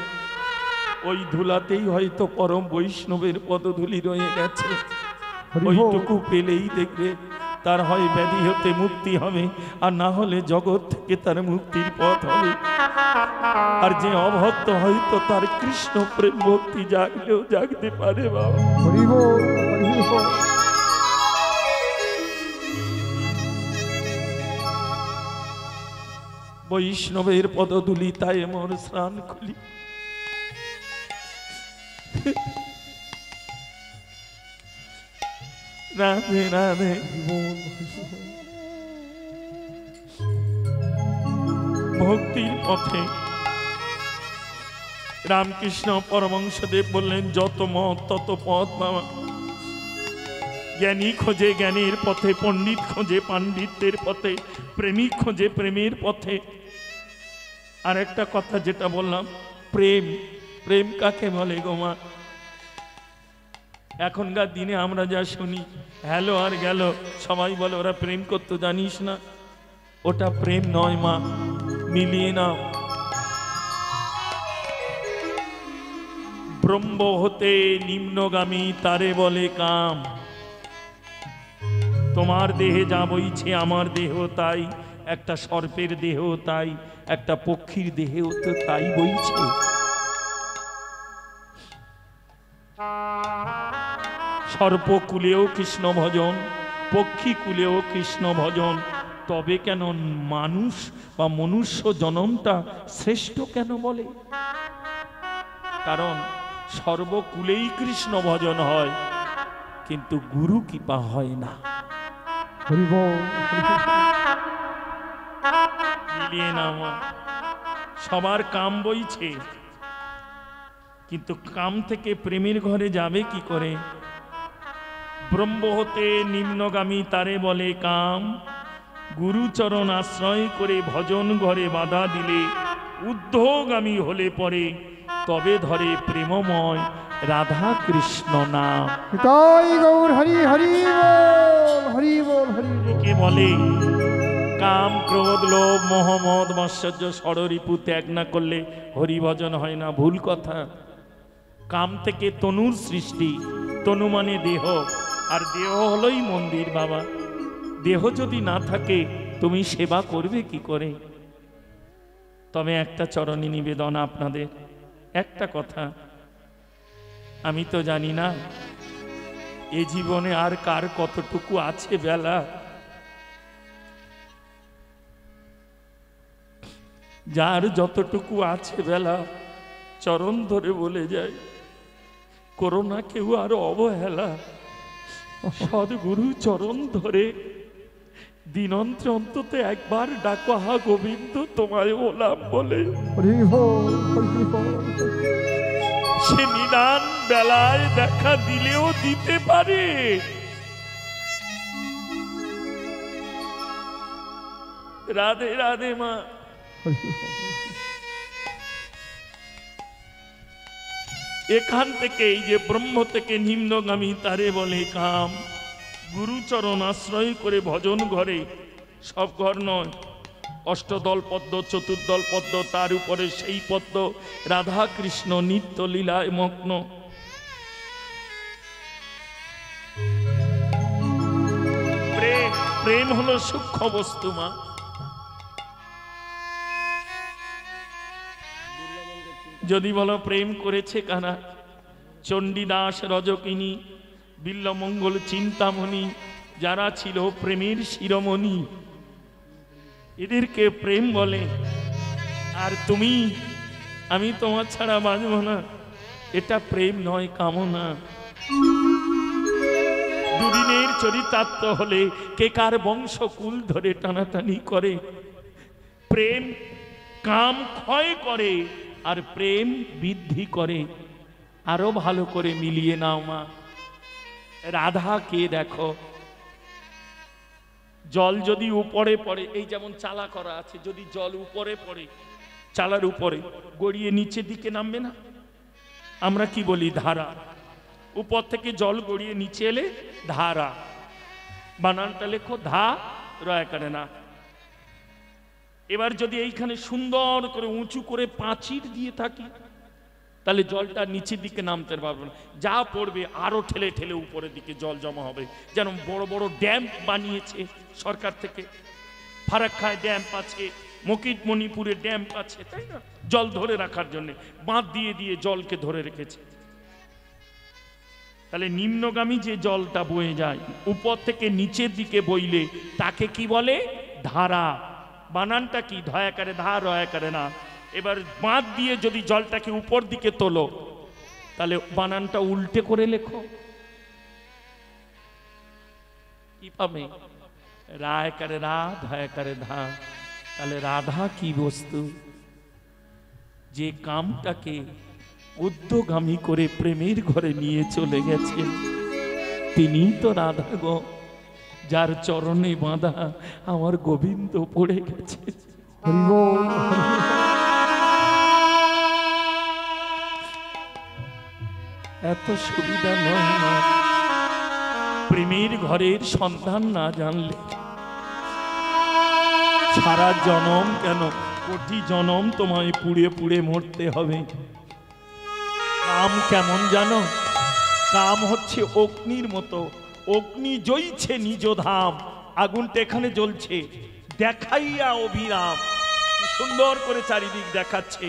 ওই ধুলাতেই হয়তো পরম বৈষ্ণবের পদধূলি রয়ে গেছে। ওইটুকু পেলেই দেখবে তার হয় ব্যাধি হতে মুক্তি হবে, আর না হলে জগৎ থেকে তার মুক্তির পথ হবে। আর যে অভক্ত হয়তো তার কৃষ্ণ প্রেম ভক্তি জাগলেও জাগতে পারে বাবা। হরি বল, হরি বল। বৈষ্ণবের পদধূলি তাই মোর স্নান খুলি। রাধে রাধে। ভক্তির পথে রামকৃষ্ণ পরমহংসদেব বললেন, যত মত তত পথ বাবা। জ্ঞানী খোঁজে জ্ঞানের পথে, পণ্ডিত খোঁজে পাণ্ডিত্যের পথে, প্রেমিক খোঁজে প্রেমের পথে। আর একটা কথা যেটা বললাম, প্রেম, প্রেম কাকে বলে গো মা? এখনকার দিনে আমরা যা শুনি, হ্যালো আর গেল, সবাই বলে ওরা প্রেম করতে জানিস না। ওটা প্রেম নয় মা, মিলিয়ে নাও। ব্রহ্ম হতে নিম্নগামী তারে বলে কাম। তোমার দেহে যা বইছে আমার দেহ তাই, একটা সর্পের দেহ তাই, একটা পক্ষীর দেহেও তো তাই বইছে। সর্পকুলেও কৃষ্ণ ভজন, পক্ষী কুলেও কৃষ্ণ ভজন, তবে কেন মানুষ বা মনুষ্য জনমটা শ্রেষ্ঠ কেন বলে? কারণ সর্বকুলেই কৃষ্ণ ভজন হয়, কিন্তু গুরু কৃপা হয় না। হরি বল। মিলিয়ে নাও। সবার কাম বইছে, কিন্তু কাম থেকে প্রেমের ঘরে যাবে কি করে? ব্রহ্ম হতে নিম্নগামী তারে বলে কাম। গুরুচরণ আশ্রয় করে ভজন ঘরে বাধা দিলে, ঊর্ধ্বগামী হলে পরে তবে ধরে প্রেমময় রাধা কৃষ্ণ নাম। তাই গৌর হরি হরি বল, হরি বল, হরি বল। কে বলে কাম ক্রোধ লোভ মোহ মদ মৎসর্য ষড়রিপু ত্যাগ না করলে হরিভজন হয় না। ভুল কথা। কাম থেকে তনুর সৃষ্টি, তনু মানে দেহ, আর দেহ হলোই মন্দির বাবা। দেহ যদি না থাকে তুমি সেবা করবে কি করে? তবে একটা চরণী নিবেদন আপনাদের, একটা কথা, আমি তো জানি না এ জীবনে আর কার কতটুকু আছে বেলা। যার যতটুকু আছে বেলা, চরণ ধরে বলে যায় করোনা কেউ আর অবহেলা, সদ্গুরু চরণ ধরে দিনন্ত্রে অন্তত একবার ডাকো, হা গোবিন্দ তোমায় ওলাম বলে। হরি বল, হরি বল। সে নিদান বেলায় দেখা দিলেও দিতে পারে। রাধে রাধে মা। এখান থেকে এই যে ব্রহ্ম থেকে নিম্নগামী তারে বলে কাম। গুরুচরণ আশ্রয় করে ভজন ঘরে, সব ঘর নয়, অষ্টদল পদ্ম, চতুর্দল পদ্ম, তার উপরে সেই পদ্ম রাধা কৃষ্ণ নিত্য লীলায় মগ্ন। প্রেম, প্রেম হলো সূক্ষ্ম বস্তু মা। যদি বলো প্রেম করেছে কারা, চণ্ডীদাস, রজকিনী, বিল্লমঙ্গল, চিন্তামণি, যারা ছিল প্রেমের শিরোমণি, এদেরকে প্রেম বলে। আর তুমি আমি তোমার ছাড়া বাঁচব না, এটা প্রেম নয়, কামনা। দুদিনের চরিতার্থ হলে কে কার বংশকুল ধরে টানাটানি করে। প্রেম কাম ক্ষয় করে আর প্রেম বৃদ্ধি করে। আরো ভালো করে মিলিয়ে নাও মা। রাধাকে দেখো, জল যদি উপরে পড়ে, এই যেমন চালা করা আছে, যদি জল উপরে পড়ে, চালার উপরে গড়িয়ে নিচের দিকে নামবে না? আমরা কি বলি? ধারা। উপর থেকে জল গড়িয়ে নিচে এলে ধারা। বানানটা লেখো ধা রয়াকারে না। এবার যদি এইখানে সুন্দর করে উঁচু করে প্রাচীর দিয়ে থাকি, তাহলে জলটা নিচের দিকে নামতে পারবে না, যা পড়বে আরো ঠেলে ঠেলে উপরের দিকে জল জমা হবে। যেন বড় বড় ড্যাম বানিয়েছে সরকার থেকে, ফারাক্কায় ড্যাম আছে, মণিপুরে ড্যাম আছে, তাই না? জল ধরে রাখার জন্য বাঁধ দিয়ে দিয়ে জলকে ধরে রেখেছে। তাহলে নিম্নগামী যে জলটা বয়ে যায়, উপর থেকে নিচের দিকে বইলে তাকে কি বলে? ধারা। বানানটা কি? ধয়াকারে ধা, রয়াকারে না। এবার বাঁধ দিয়ে যদি জলটাকে উপর দিকে তোলো, তাহলে বানানটা উল্টে করে লেখো, কি পাবে? রায়কারে রা, ধয়াকারে ধা। তাহলে রাধা কি বস্তু? যে কামটাকে ঊর্ধ্বগামী করে প্রেমের ঘরে নিয়ে চলে গেছেন, তিনি তো রাধা গো, যার চরণে বাঁধা আমার গোবিন্দ পড়ে গেছে। হরি বল। এত সুবিধা নয় না, প্রেমের ঘরের সন্ধান না জানলে সারা জনম কেন, কোটি জনম তোমায় পুড়ে পুড়ে মরতে হবে। কাম কেমন জানো? কাম হচ্ছে অগ্নির মতো, অগ্নি জ্বলছে নিজ ধাম, আগুনটা এখানে জ্বলছে, দেখাইয়া অভিরাম, সুন্দর করে চারিদিক দেখাচ্ছে।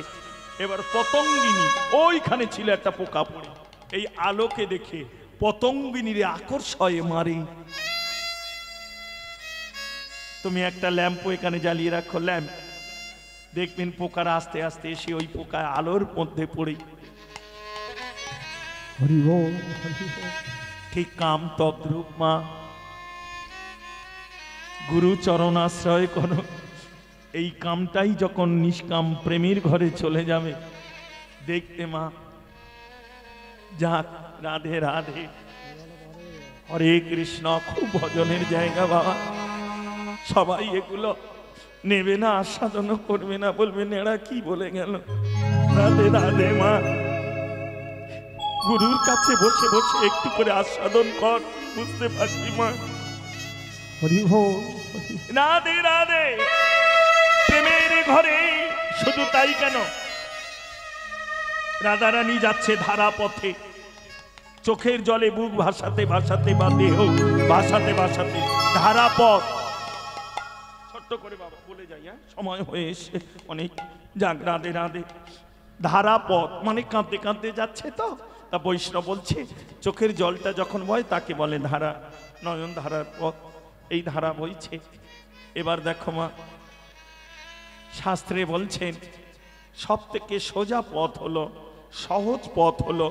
এবার পতঙ্গিনী, ওইখানে ছিল একটা পোকা পড়ে, এই আলোকে দেখে পতঙ্গিনীর আকর্ষয়ে মারে। তুমি একটা ল্যাম্প এখানে জ্বালিয়ে রাখো, ল্যাম্প, দেখবেন পোকারা আস্তে আস্তে এসে ওই পোকা আলোর মধ্যে পড়ে। হরি বল, হরি বল। ঠিক কাম তদ্রূপ মা। গুরু চরণ আশ্রয় করো, এই কামটাই যখন নিষ্কাম প্রেমের ঘরে চলে যাবে, দেখতে মা। যাক, রাধে রাধে, হরে কৃষ্ণ। খুব ভজনের জায়গা বাবা, সবাই এগুলো নেবে না, আস্বাদন করবে না, বলবে এরা কি বলে গেল। রাধে রাধে মা। গুরুর কাছে বসে বসে একটু করে আস্বাদন কর, বুঝতে পারছি মা। হরি বল। রাধে রাধে। প্রেমের ঘরে শুধু তাই কেন, রাধারানী যাচ্ছে ধারা পথে, চোখের জলে বুক ভাসাতে ভাসাতে বা দেহ ভাসাতে ভাসাতে ধারা পথ। ছোট্ট করে বাবা বলে যাই, হ্যাঁ, সময় হয়ে এসে অনেক। যাক, রাধে রাধে। ধারা পথ মানে কাঁদতে কাঁদতে যাচ্ছে তো, তা বৈষ্ণব বলছে চোখের জলটা যখন বয় তাকে বলে ধারা, নয়ন ধারার পথ, এই ধারা বইছে। এবার দেখো মা, শাস্ত্রে বলছেন সব থেকে সোজা পথ হলো, সহজ পথ হলো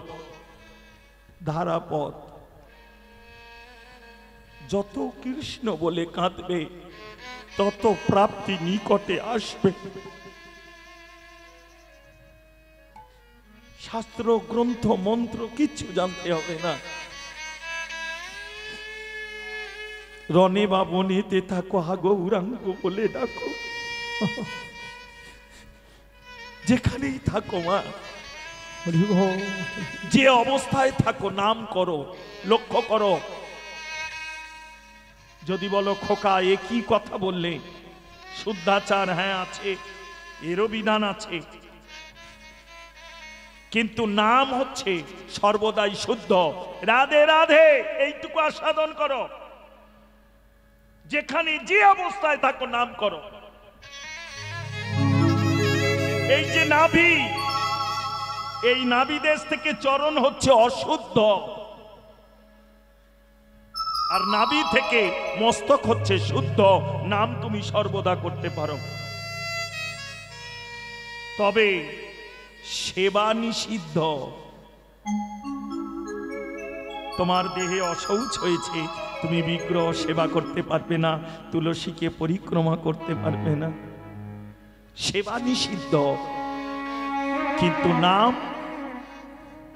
ধারাপথ। যত কৃষ্ণ বলে কাঁদবে তত প্রাপ্তি নিকটে আসবে। শাস্ত্র গ্রন্থ মন্ত্র কিচ্ছু জানতে হবে না। রণে বা বনেতে থাকো হা গৌরাঙ্গ বলে ডাকো, যেখানেই থাকো মা, হরি বল। যে অবস্থায় থাকো নাম করো, লক্ষ্য করো। যদি বলো খোকা এ কি কথা বললে, শুদ্ধাচার হ্যাঁ আছে, এরও বিধান আছে, কিন্তু নাম হচ্ছে সর্বদাই শুদ্ধ। রাধে রাধে এইটুকু আস্বাদন করো, যেখানে যে অবস্থায় থাকো নাম করো। এই যে নাভি, এই নাভি দেশ থেকে চরণ হচ্ছে অশুদ্ধ, আর নাভি থেকে মস্তক হচ্ছে শুদ্ধ। নাম তুমি সর্বদা করতে পারো, তবে সেবা নিষিদ্ধ। তোমার দেহে অশৌচ হয়েছে, তুমি বিগ্রহ সেবা করতে পারবে না, তুলসীকে পরিক্রমা করতে পারবে না, সেবা নিষিদ্ধ। কিন্তু নাম,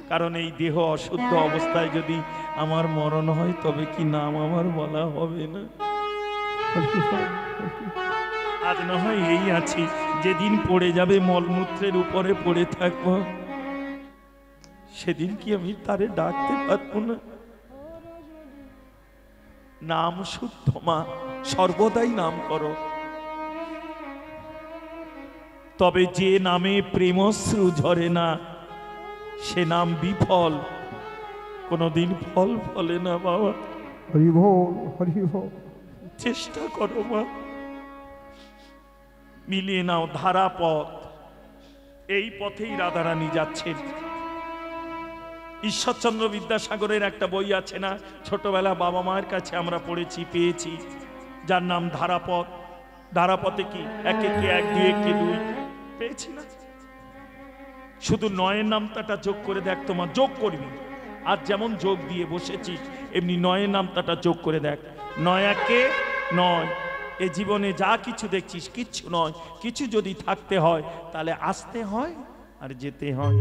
কারণ এই দেহ অশুদ্ধ অবস্থায় যদি আমার মরণ হয় তবে কি নাম আমার বলা হবে না? আজ না হয় এই আছি, যেদিন পড়ে যাবে মলমূত্রের উপরে পড়ে থাকবো, সেদিন কি আমি তারে ডাকতে পারবো না? নাম শুদ্ধ মা, সর্বদাই নাম করো। তবে যে নামে প্রেমশ্রু ঝরে না, সে নাম বিফল, কোনদিন ফল ফলে না বাবা। হরি বল, হরি বল। চেষ্টা করো মা, মিলিয়ে নাও ধারাপথ। এই পথেই রাধারানী যাচ্ছেন। ঈশ্বরচন্দ্র বিদ্যাসাগরের একটা বই আছে না, ছোটবেলা বাবা মায়ের কাছে আমরা পড়েছি, পেয়েছি, যার নাম ধারাপথ। ধারাপথে কি এক একে এক, দুই একে দুই, পেয়েছি না? শুধু নয়ের নামটাটা যোগ করে দেখ, তোমার যোগ করবি। আজ যেমন যোগ দিয়ে বসেছি, এমনি নয়ের নামটাটা যোগ করে দেখ। নয় একে নয়। এ জীবনে যা কিছু দেখছিস কিচ্ছু নয়। কিছু যদি থাকতে হয় তাহলে আসতে হয় আর যেতে হয়।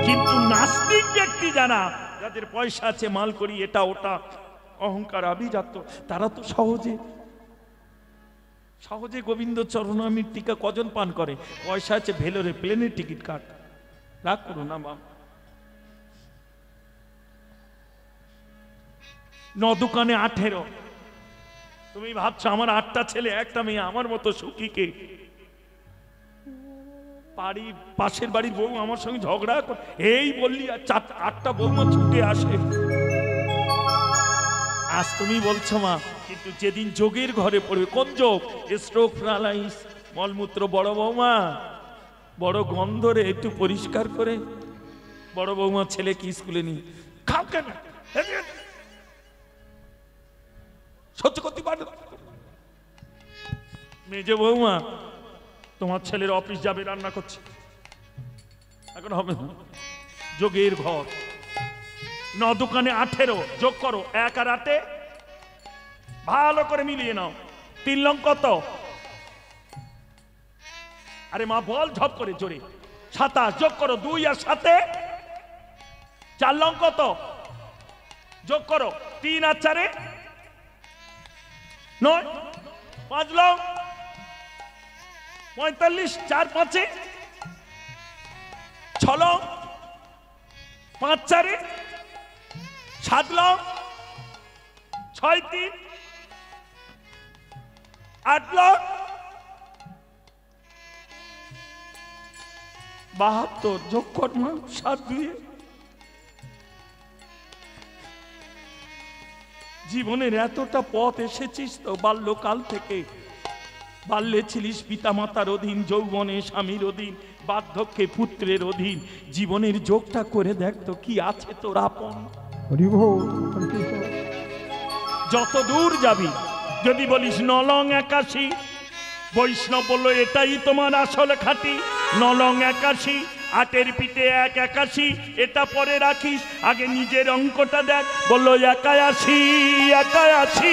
কিন্তু নাস্তিক ব্যক্তি যারা, যাদের পয়সা আছে, মাল করি এটা ওটা, অহংকার আভিজাত্য, তারা তো সহজে সহজে গোবিন্দ চরণামৃত টিকা কজন পান করে? পয়সা আছে, ভেলোরে প্লেনের টিকিট কাট, রাগ করো না মা। ন দোকানে 18। তুমি ভাবছো আমার 8টা ছেলে একটা মেয়ে, আমার মতো সুখীকে বাড়ি, পাশের বাড়ির বউ আমার সঙ্গে ঝগড়া করে, এই বললি আর 8টা বউমা ছুটে আসে। আজ তুমি বলছো মা, কিন্তু যেদিন যোগের ঘরে পড়বে, কোন যোগ? স্ট্রোক, প্যারালাইস, মলমূত্র, বড় বৌমা বড় গন্ধরে একটু পরিষ্কার করে, বড় বৌমা ছেলে কি স্কুলে নি, খাও কেন, সহ্য করতে পারো। মেজে বৌমা, তোমার ছেলের অফিস যাবে, রান্না করছে, এখন হবে না। যোগের ঘর। 9 দোকানে 18, যোগ করো 1 আর 8, ভালো করে মিলিয়ে নাও। 3 লং কত? আরে মা বল ঝপ করে জোরে। 27, যোগ করো 2 আর 7, 4 লং কত? যোগ করো 3 আর 4, 9, 5 লং 45, 4 5, 6 লং 5 4, 7 লং 6 3, 8 লং 72, যোগ কর না 7 2। জীবনের এতটা পথ এসেছিস তো বাল্যকাল থেকে। বাল্যে ছিলিস পিতামাতার অধীন, যৌবনে স্বামীর অধীন, বার্ধক্যে পুত্রের অধীন। জীবনের যোগটা করে দেখ তো কি আছে তোর আপন। যত দূর যাবি, যদি বলিস 9 লং 81, বৈষ্ণব বললো এটাই তোমার আসল খাঁটি। 9 লং 81, 8-এর পিঠে 1 81, এটা পরে রাখিস, আগে নিজের অঙ্কটা দেখ। বললো 81 81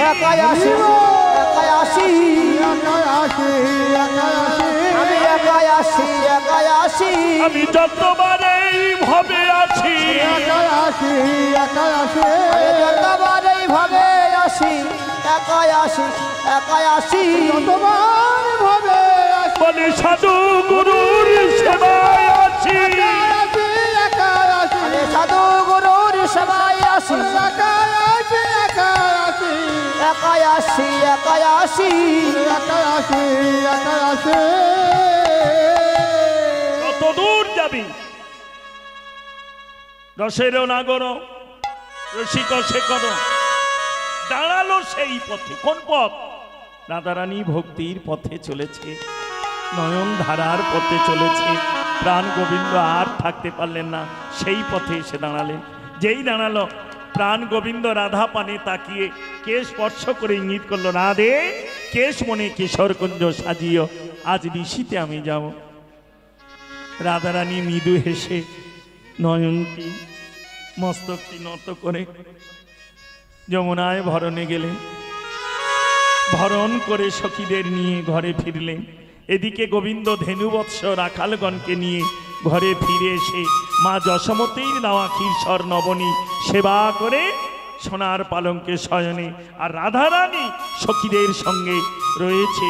81 81 আমি 81 81 আমি যতবার এই ভাবে আছি, যতবার এইভাবে আসি 81 81 বলি সাধু গুরুর সেবায় আছি। সাধু গুরুর সেবায় আসি 81 81 কত দূর যাবি? রসেরও নাগর রসিক শেখর দাঁড়ালো সেই পথে। কোন পথ? রাধারানী ভক্তির পথে চলেছে, নয়ন ধারার পথে চলেছে। প্রাণ গোবিন্দ আর থাকতে পারলেন না, সেই পথে এসে দাঁড়ালেন। যেই দাঁড়ালো, প্রাণ গোবিন্দ রাধা পানে তাকিয়ে কেশ স্পর্শ করে ইঙ্গিত করলো, রাধে কেশ মনে কিশোর কুঞ্জ সাজিও, আজ নিশীতে আমি যাব। রাধারানী মৃদু হেসে নয়নটি মস্তকটি নত করে যমুনায় ভরণে গেলেন। ভরণ করে সখীদের নিয়ে ঘরে ফিরলেন। এদিকে গোবিন্দ ধেনুবৎস রাখালগণকে নিয়ে ঘরে ফিরে এসে মা যশোমতীর নেওয়া ক্ষীরসর নবনী সেবা করে সোনার পালঙ্কে শয়নে, আর রাধারানী সখীদের সঙ্গে রয়েছে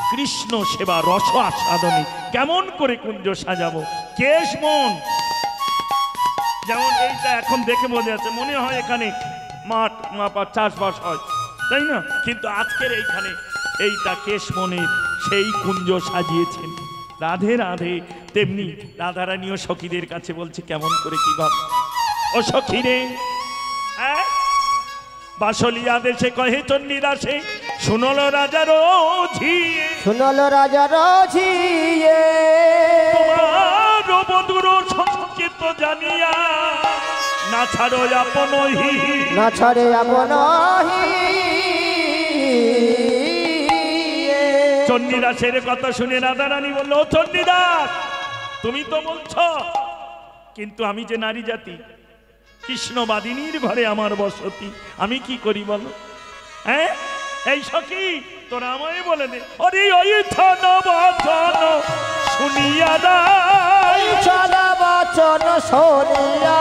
কৃষ্ণ সেবা রস আস্বাদনে। কেমন করে কুঞ্জ সাজাবো? কেশ মন, যেমন এইটা এখন দেখে বোঝা যাচ্ছে, মনে হয় এখানে মাঠ চাষবাস হয়, তাই না? কিন্তু আজকের এইখানে এইটা কেশ মনের সেই কুঞ্জ সাজিয়েছেন। রাধে রাধে। তেমনি রাধারানীও সখীদের কাছে বলছে, কেমন করে কি ভাব ও সখী রে, বাসলিয়া দেশে কহে চণ্ডীদাসে, শুনল রাজার ঝিয়ে, শুনল রাজার ঝিয়ে তোমার বধুর সংকেত জানিয়া, না ছাড়ো আপন না ছাড়ে আপন চণ্ডীদাসের কথা শুনে রাধারানী বলল, ও চণ্ডীদাস, তুমি তো বলছ, কিন্তু আমি যে নারী জাতি, কৃষ্ণবাদিনীর ঘরে আমার বসতি, আমি কি করি বলো? হ্যাঁ, এই সখী তোরা আমায় বলে দে। ওরে ওই ছন বচন শুনিয়া ছড়া বচন শুনিয়া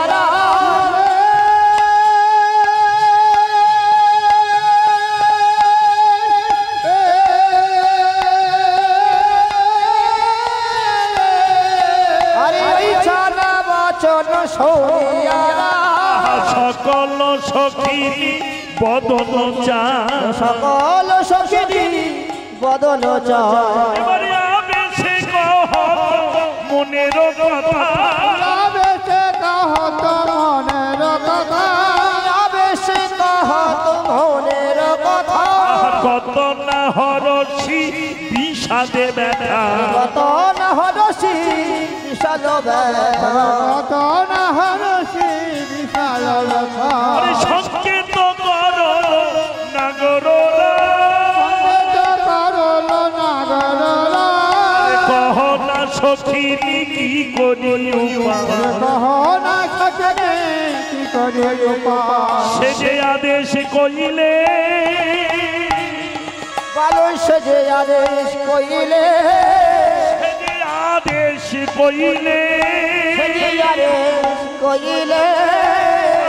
সকল সখী বদন চায়, সকল সখী বদন চায়, এবারে আবেশে কহ মনের কথা, আবেশে কহত মনের কথা, আবেশে কহত মনের কথা, কত না হরষি বিষাদে ব্যথা, কত না হরষি বিষাদ ব্যথা, কত না হরষি বিশাল ব্যথা, সংকেত করো নাগররা, করল নাগররা, কহ না সখীরি কি করি উপায়, কহ না সখী কি করি উপায়, সে যে আদেশ কইলে, বালুস যে আদেশ কইলে, সে যে আদেশ কইলে, সে যে আদেশ কইলে,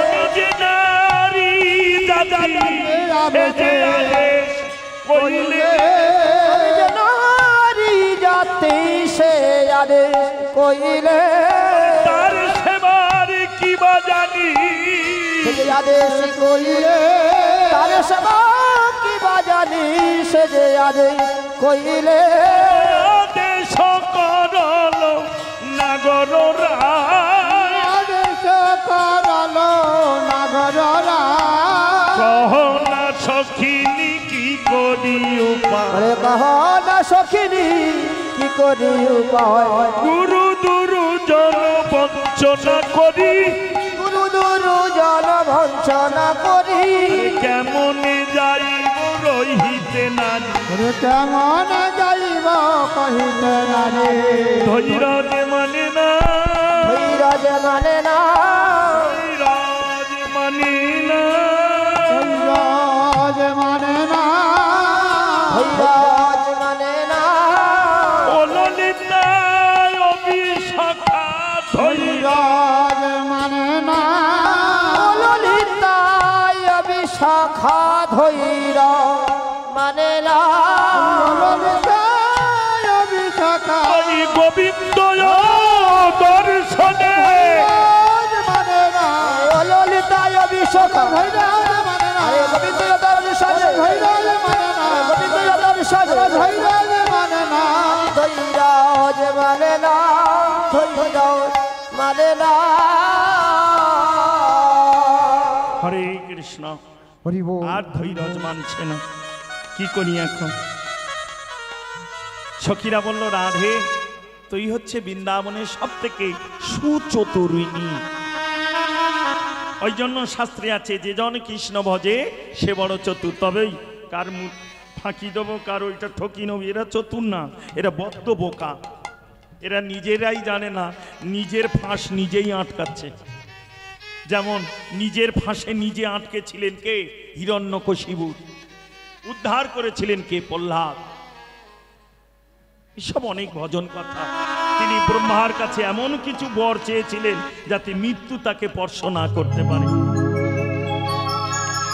আমি যে নারী জাতি, সে যে আদেশ কইলে, আমি যে নারী জাতি সে আদেশ কইলে, তার সেবার কি বা জানি, সে যে আদেশ কইলে, তার সেবা কি বা জানি, সে যে আদেশ কইলে, আদেশ করল নাগররা, আদেশ করল নাগররা, কহ না সখিনী কি করি উপায়, আরে কহ না সখিনী কি করি উপায়, গুরু দুরুজন বঞ্চনা করি, গুরু দুরু জন ভঞ্চনা করি, কেমন যাইব রহিতে নারী ওরে কেমন যাইব কহিতে নারী ধৈরাজ মানে না ধৈরাজ মানে না ধৈরাজ মানে না ধৈরাজ মানে না ধৈরাজ মানে না ও ললিতা অবিশাখা ধৈরাজ মানে না ললিতায় বিশাখা ধৈর মানে না ললিতায় বিশাখা গোবিন্দ দর্শনে মানে না ললিতায় বিশাখা ধৈরাজ মানে না আরে গোবিন্দ দর্শনে ধৈরাজ মানে না গোবিন্দ দর্শনে ধৈরাজ মানে না ধৈরাজ মানে না ধৈরাজ মানে না হরে কৃষ্ণ হরি বল আর ধৈর্য মানছে না কি করি এখন সখীরা বলল রাধে তুই হচ্ছে বৃন্দাবনের সব থেকে সুচতুরিণী ওই জন্য শাস্ত্রে আছে যে জন কৃষ্ণ ভজে সে বড় চতুর তবেই কার মুখ ফাঁকি দেবো কার ওইটা ঠকি নেবো এরা চতুর না এরা বদ্ধ বোকা এরা নিজেরাই জানে না নিজের ফাঁস নিজেই আটকাচ্ছে যেমন নিজের ফাঁসে নিজে আটকে ছিলেন কে হিরণ্যকশিপু উদ্ধার করেছিলেন কে প্রহ্লাদ এসব অনেক ভজন কথা তিনি ব্রহ্মার কাছে এমন কিছু বর চেয়েছিলেন যাতে মৃত্যু তাকে স্পর্শ না করতে পারে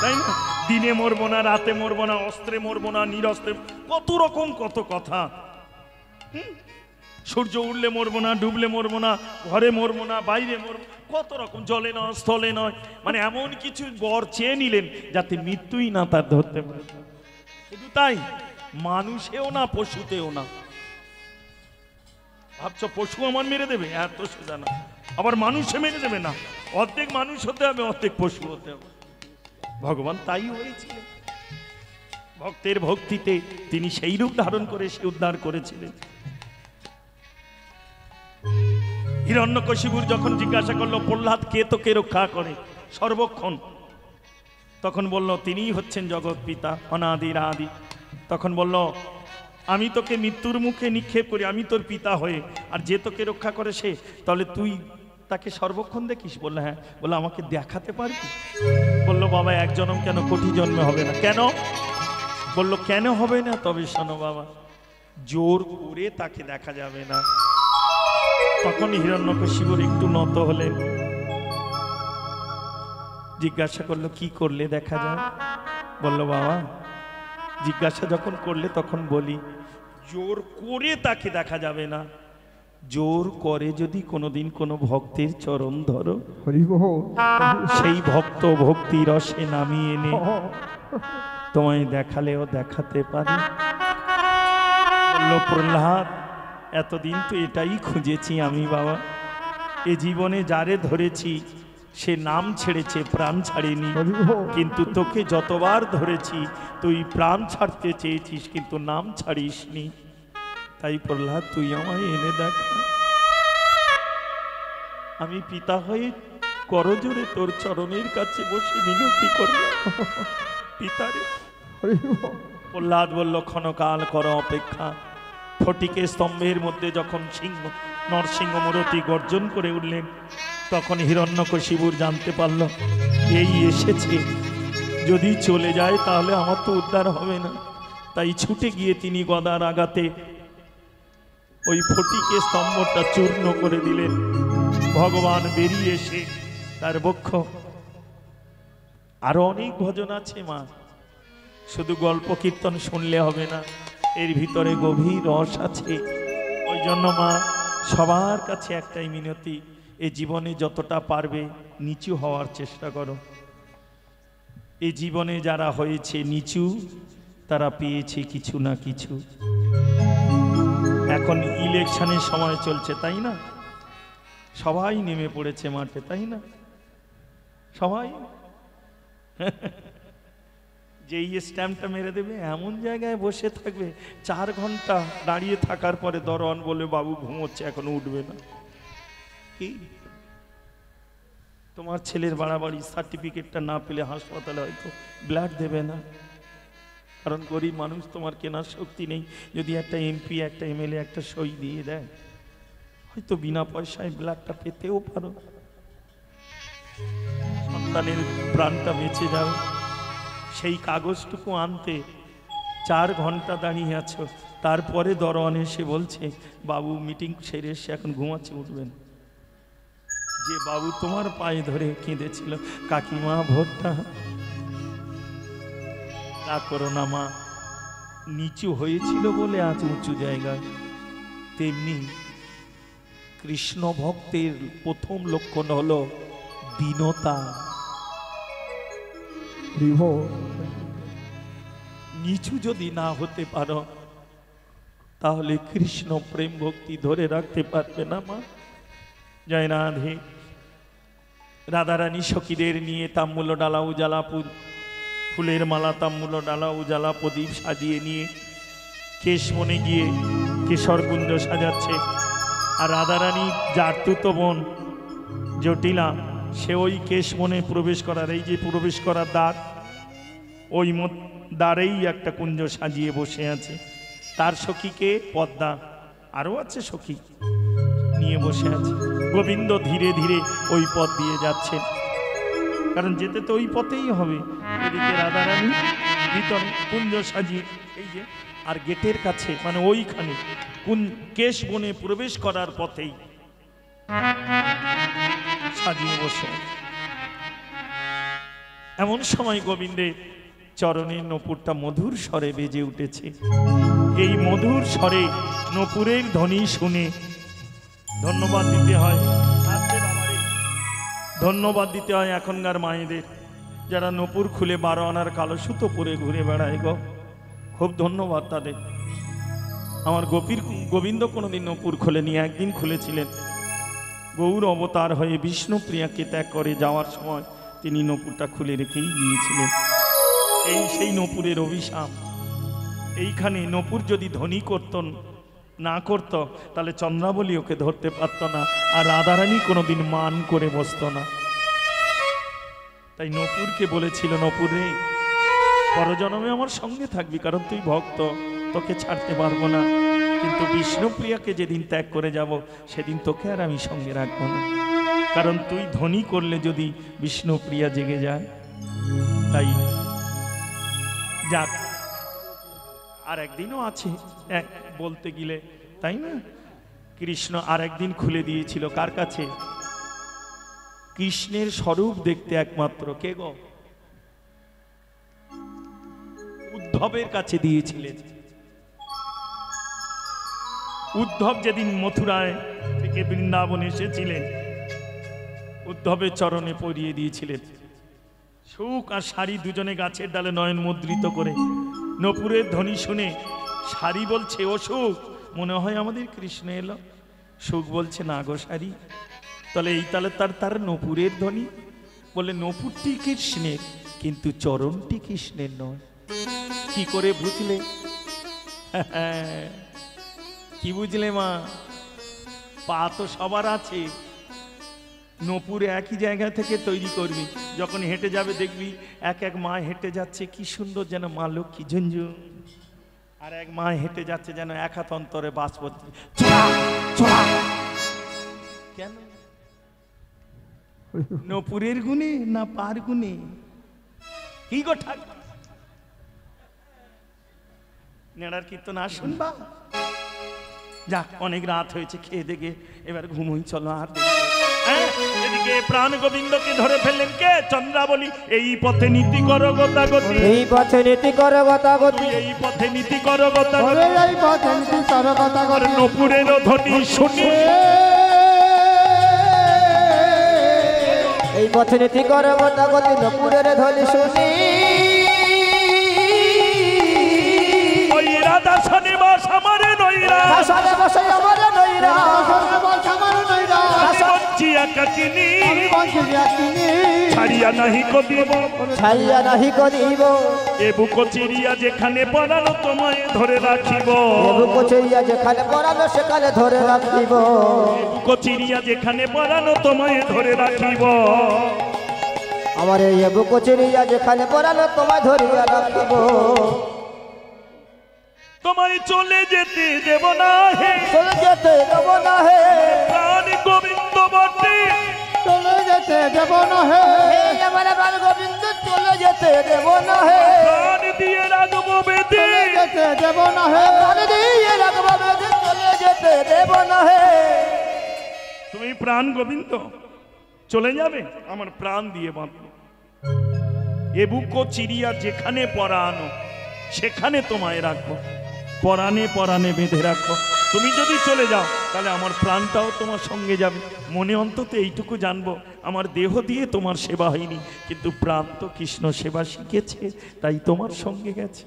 তাই না দিনে মরবো না রাতে মরবো না অস্ত্রে মরবো না নিরস্ত্রে কত রকম কত কথা সূর্য উঠলে মরবো না ডুবলে মরবো না ঘরে মরবো না বাইরে মরবো কত রকম জলে নয় স্থলে নয় মানে এমন কিছু বর চেয়ে নিলেন যাতে মৃত্যুই না তার ধরতে পারে শুধু তাই মানুষেও না পশুতেও না ভাবছো পশু আমার মেরে দেবে এত সোজা না আবার মানুষে মেরে দেবে না অর্ধেক মানুষ হতে হবে অর্ধেক পশু হতে হবে ভগবান তাই হয়েছিলেন ভক্তের ভক্তিতে তিনি সেই রূপ ধারণ করে সে উদ্ধার করেছিলেন হিরণ্যকশিপুর যখন জিজ্ঞাসা করলো প্রহ্লাদ কে তোকে রক্ষা করে সর্বক্ষণ তখন বলল তিনিই হচ্ছেন জগৎ পিতা অনাদির আদি তখন বলল আমি তোকে মৃত্যুর মুখে নিক্ষেপ করি আমি তোর পিতা হয়ে আর যে তোকে রক্ষা করে সে তাহলে তুই তাকে সর্বক্ষণ দেখিস বললো হ্যাঁ বললো আমাকে দেখাতে পারবি বললো বাবা এক জন্ম কেন কোটি জন্মে হবে না কেন বললো কেন হবে না তবে শোনো বাবা জোর করে তাকে দেখা যাবে না তখন হিরণ্যকশিপুর একটু নত হলেন জিজ্ঞাসা করলো কি করলে দেখা যায় বললো বাবা জিজ্ঞাসা যখন করলে তখন বলি জোর করে তাকে দেখা যাবে না জোর করে যদি কোনোদিন কোনো ভক্তের চরণ ধরো হরি বল সেই ভক্ত ভক্তি রসে নামিয়ে এনে তোমায় দেখালেও দেখাতে পারে বললো প্রহ্লাদ এতদিন তো এটাই খুঁজেছি আমি বাবা এ জীবনে যারে ধরেছি সে নাম ছেড়েছে প্রাণ ছাড়েনি কিন্তু তোকে যতবার ধরেছি তুই প্রাণ ছাড়তে চেয়েছিস কিন্তু নাম ছাড়িসনি তাই প্রহ্লাদ তুই আমায় এনে দেখা আমি পিতা হয়ে করজোরে তোর চরণের কাছে বসে মিনতি করলাম পিতারে হরি বল প্রহ্লাদ বলল ক্ষণকাল কর অপেক্ষা ফটিকে স্তম্ভের মধ্যে যখন সিংহ নরসিংহ মূরতি গর্জন করে উঠলেন তখন হিরণ্যকশিপুর জানতে পারল এই এসেছে যদি চলে যায় তাহলে আমার তো উদ্ধার হবে না তাই ছুটে গিয়ে তিনি গদার আঘাতে ওই ফটিকে স্তম্ভটা চূর্ণ করে দিলেন ভগবান বেরিয়ে এসে তার বক্ষ আরো অনেক ভজন আছে মা শুধু গল্প কীর্তন শুনলে হবে না এর ভিতরে গভীর রস আছে ওই জন্য মা সবার কাছে একটাই মিনতি এই জীবনে যতটা পারবে নিচু হওয়ার চেষ্টা করো এই জীবনে যারা হয়েছে নিচু তারা পেয়েছে কিছু না কিছু এখন ইলেকশনের সময় চলছে তাই না সবাই নেমে পড়েছে মাঠে তাই না সবাই যেই স্ট্যাম্পটা মেরে দেবে এমন জায়গায় বসে থাকবে 4 ঘন্টা দাঁড়িয়ে থাকার পরে দরওয়ান বলে বাবু ঘুমোচ্ছে এখন উঠবে না কি তোমার ছেলের বাড়াবাড়ি সার্টিফিকেটটা না পেলে হাসপাতালে হয়তো ব্লাড দেবে না কারণ গরিব মানুষ, তোমার কেনার শক্তি নেই। যদি একটা এমপি, একটা এমএলএ একটা সই দিয়ে দেয়, হয়তো বিনা পয়সায় ব্লাডটা পেতেও পারো, সন্তানের প্রাণটা বেঁচে যাবে। সেই কাগজটুকু আনতে 4 ঘন্টা দাঁড়িয়ে আছো, তারপরে দরওয়ান এসে বলছে বাবু মিটিং সেরে এসে এখন ঘুমাচ্ছে, উঠবেন। যে বাবু তোমার পায়ে ধরে কেঁদেছিল, কাকিমা ভোটটা তা করো না মা, নিচু হয়েছিল বলে আজ উঁচু জায়গায়। তেমনি কৃষ্ণ ভক্তের প্রথম লক্ষণ হলো দীনতা। নিচু যদি না হতে পারো তাহলে কৃষ্ণ প্রেম ভক্তি ধরে রাখতে পারবে না মা। জয় রাধে। রাধারানী সখীদের নিয়ে তাম্বুল ডালা উজালা ফুলের মালা তাম্বুল ডালা উজালা প্রদীপ সাজিয়ে নিয়ে কেশবনে গিয়ে কেশরকুঞ্জ সাজাচ্ছে। আর রাধারানী জারতুতো বোন জটিলা, সে ওই কেশবনে প্রবেশ করার, এই যে প্রবেশ করার দ্বার, ওই দ্বারেই একটা কুঞ্জ সাজিয়ে বসে আছে। তার সখীকে পদ্মা, আরও আছে সখী, নিয়ে বসে আছে। গোবিন্দ ধীরে ধীরে ওই পথ দিয়ে যাচ্ছে, কারণ যেতে তো ওই পথেই হবে। এদিকে রাধারানী ভিতরে কুঞ্জ সাজিয়ে, এই যে, আর গেটের কাছে মানে ওইখানে কেশ বনে প্রবেশ করার পথেই সাজিয়ে বসে। এমন সময় গোবিন্দের চরণের নূপুরটা মধুর স্বরে বেজে উঠেছে। এই মধুর স্বরে নূপুরের ধ্বনি শুনে ধন্যবাদ দিতে হয়, ধন্যবাদ দিতে হয় এখনকার মায়েদের, যারা নূপুর খুলে 12 আনার কালো সুতো পরে ঘুরে বেড়ায় গো। খুব ধন্যবাদ তাদের। আমার গোবিন্দ কোনোদিন নূপুর খোলেনি, একদিন খুলেছিলেন। গৌর অবতার হয়ে বিষ্ণুপ্রিয়াকে ত্যাগ করে যাওয়ার সময় তিনি নূপুরটা খুলে রেখেই গিয়েছিলেন। এই সেই নূপুরের অভিশাপ। এইখানে নূপুর যদি ধ্বনি না করত তাহলে চন্দ্রাবলী ওকে ধরতে পারত না, আর রাধারানী কোনোদিন মান করে বসত না। তাই নূপুরকে বলেছিল, নূপুর রে, পরজন্মে আমার সঙ্গে থাকবি, কারণ তুই ভক্ত, তোকে ছাড়তে পারবো না। কিন্তু বিষ্ণুপ্রিয়াকে যেদিন ত্যাগ করে যাব সেদিন তোকে আর আমি সঙ্গে রাখবো না, কারণ তুই ধ্বনি করলে যদি বিষ্ণুপ্রিয়া জেগে যায়। তাই যাক, আর একদিনও আছে বলতে গেলে, তাই না? কৃষ্ণ আর একদিন খুলে দিয়েছিল কার কাছে? কৃষ্ণের স্বরূপ দেখতে একমাত্র কে গো? উদ্ধবের কাছে দিয়েছিলেন। উদ্ধব যেদিন মথুরায় থেকে বৃন্দাবনে এসেছিলেন, উদ্ধবের চরণে পরিয়ে দিয়েছিলেন সুখ আর শাড়ি, দুজনে গাছের ডালে নয়ন মুদ্রিত করে। নূপুরের ধ্বনি শুনে শাড়ি বলছে, ও সুখ, মনে হয় আমাদের কৃষ্ণ এলো। সুখ বলছে, না গো শাড়ি। তাহলে এই তালে তার নূপুরের ধ্বনি। বলে, নূপুরটি কৃষ্ণের, কিন্তু চরণটি কৃষ্ণের নয়। কি করে বুঝলে? কি বুঝলে মা? পা তো সবার আছে, নূপুরে একই জায়গা থেকে তৈরি করবি। যখন হেঁটে যাবে দেখবি এক মা হেঁটে যাচ্ছে কি সুন্দর, যেন মা লক্ষ্মী ঝুনঝুন। আর এক মা হেঁটে যাচ্ছে যেন এক হাত অন্তরে বাস পড়ছে। কেন? নূপুরের গুণে না পার গুণে? কি গো ঠাকুর, নেড়ার কীর্তন আর শুনবা? যাক, অনেক রাত হয়েছে, খেয়ে দেখে এবার ঘুমোই, চলো। আর এদিকে প্রাণ গোবিন্দকে ধরে ফেললেন কে? চন্দ্রাবলী। এই পথে নীতি করো গতাগতি, এই পথে নীতি করো গতাগতি, এই পথে নীতি করো গতাগতি, এই পথে নীতি করো গতাগতি। নূপুরের ধ্বনি শুনি, এই পথে নীতি করো গতাগতি, নূপুরের ধ্বনি শুনি। ওই রাধা শনিবাস আমারে নইরা, আষাঢ়ে বসে আমারে নইরা, একাকিনী ছাড়িয়া নাহি কদিব, ছাড়িয়া নাহি কদিব। এ বুক চিরিয়া যেখানে পড়ানো তোমায় ধরে রাখিব, এ বুক চিরিয়া যেখানে পড়ানো সেখানে ধরে রাখিব, এ বুক চিরিয়া যেখানে পড়ানো তোমায় ধরে রাখিব। আমার এই বুক চিরিয়া যেখানে পড়ানো তোমায় ধরিয়া রাখিব। তোমায় চলে যেতে দেব না হে, চলে যেতে দেব না হে, প্রাণ গোবিন্দ বটে চলে যেতে দেব না হে, হে আমার প্রাণ গোবিন্দ চলে যেতে দেব না হে, প্রাণ দিয়ে রাখবো বেঁধে, চলে যেতে দেব না হে, প্রাণ দিয়ে রাখবো বেঁধে, চলে যেতে দেব না হে। তুমি প্রাণ গোবিন্দ চলে যাবে, আমার প্রাণ দিয়ে বাঁধবো। এ বুকো চিরিয়া যেখানে পরানো সেখানে তোমায় রাখবো, পরাণে পরাণে বেঁধে রাখবো। তুমি যদি চলে যাও তাহলে আমার প্রাণটাও তোমার সঙ্গে যাবে। মনে অন্তত এইটুকু জানবো, আমার দেহ দিয়ে তোমার সেবা হয়নি, কিন্তু প্রাণ তো কৃষ্ণ সেবা শিখেছে, তাই তোমার সঙ্গে গেছে।